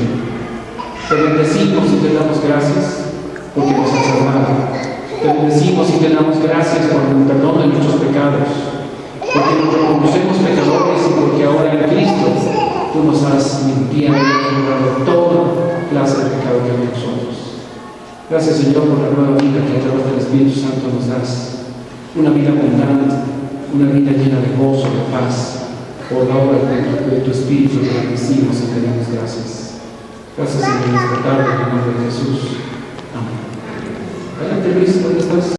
A: Te bendecimos y te damos gracias porque nos has salvado. Te bendecimos y te damos gracias por el perdón de nuestros pecados, porque nos reconocemos pecadores y porque ahora en Cristo tú nos has limpiado y has librado toda clase de pecado que hay en nosotros. Gracias, Señor, por la nueva vida que a través del Espíritu Santo nos das, una vida abundante, una vida llena de gozo, de paz, por la obra de tu Espíritu que bendecimos y te damos gracias. Gracias, Señor, esta tarde en el nombre de Jesús. Amén. Adelante, Luis.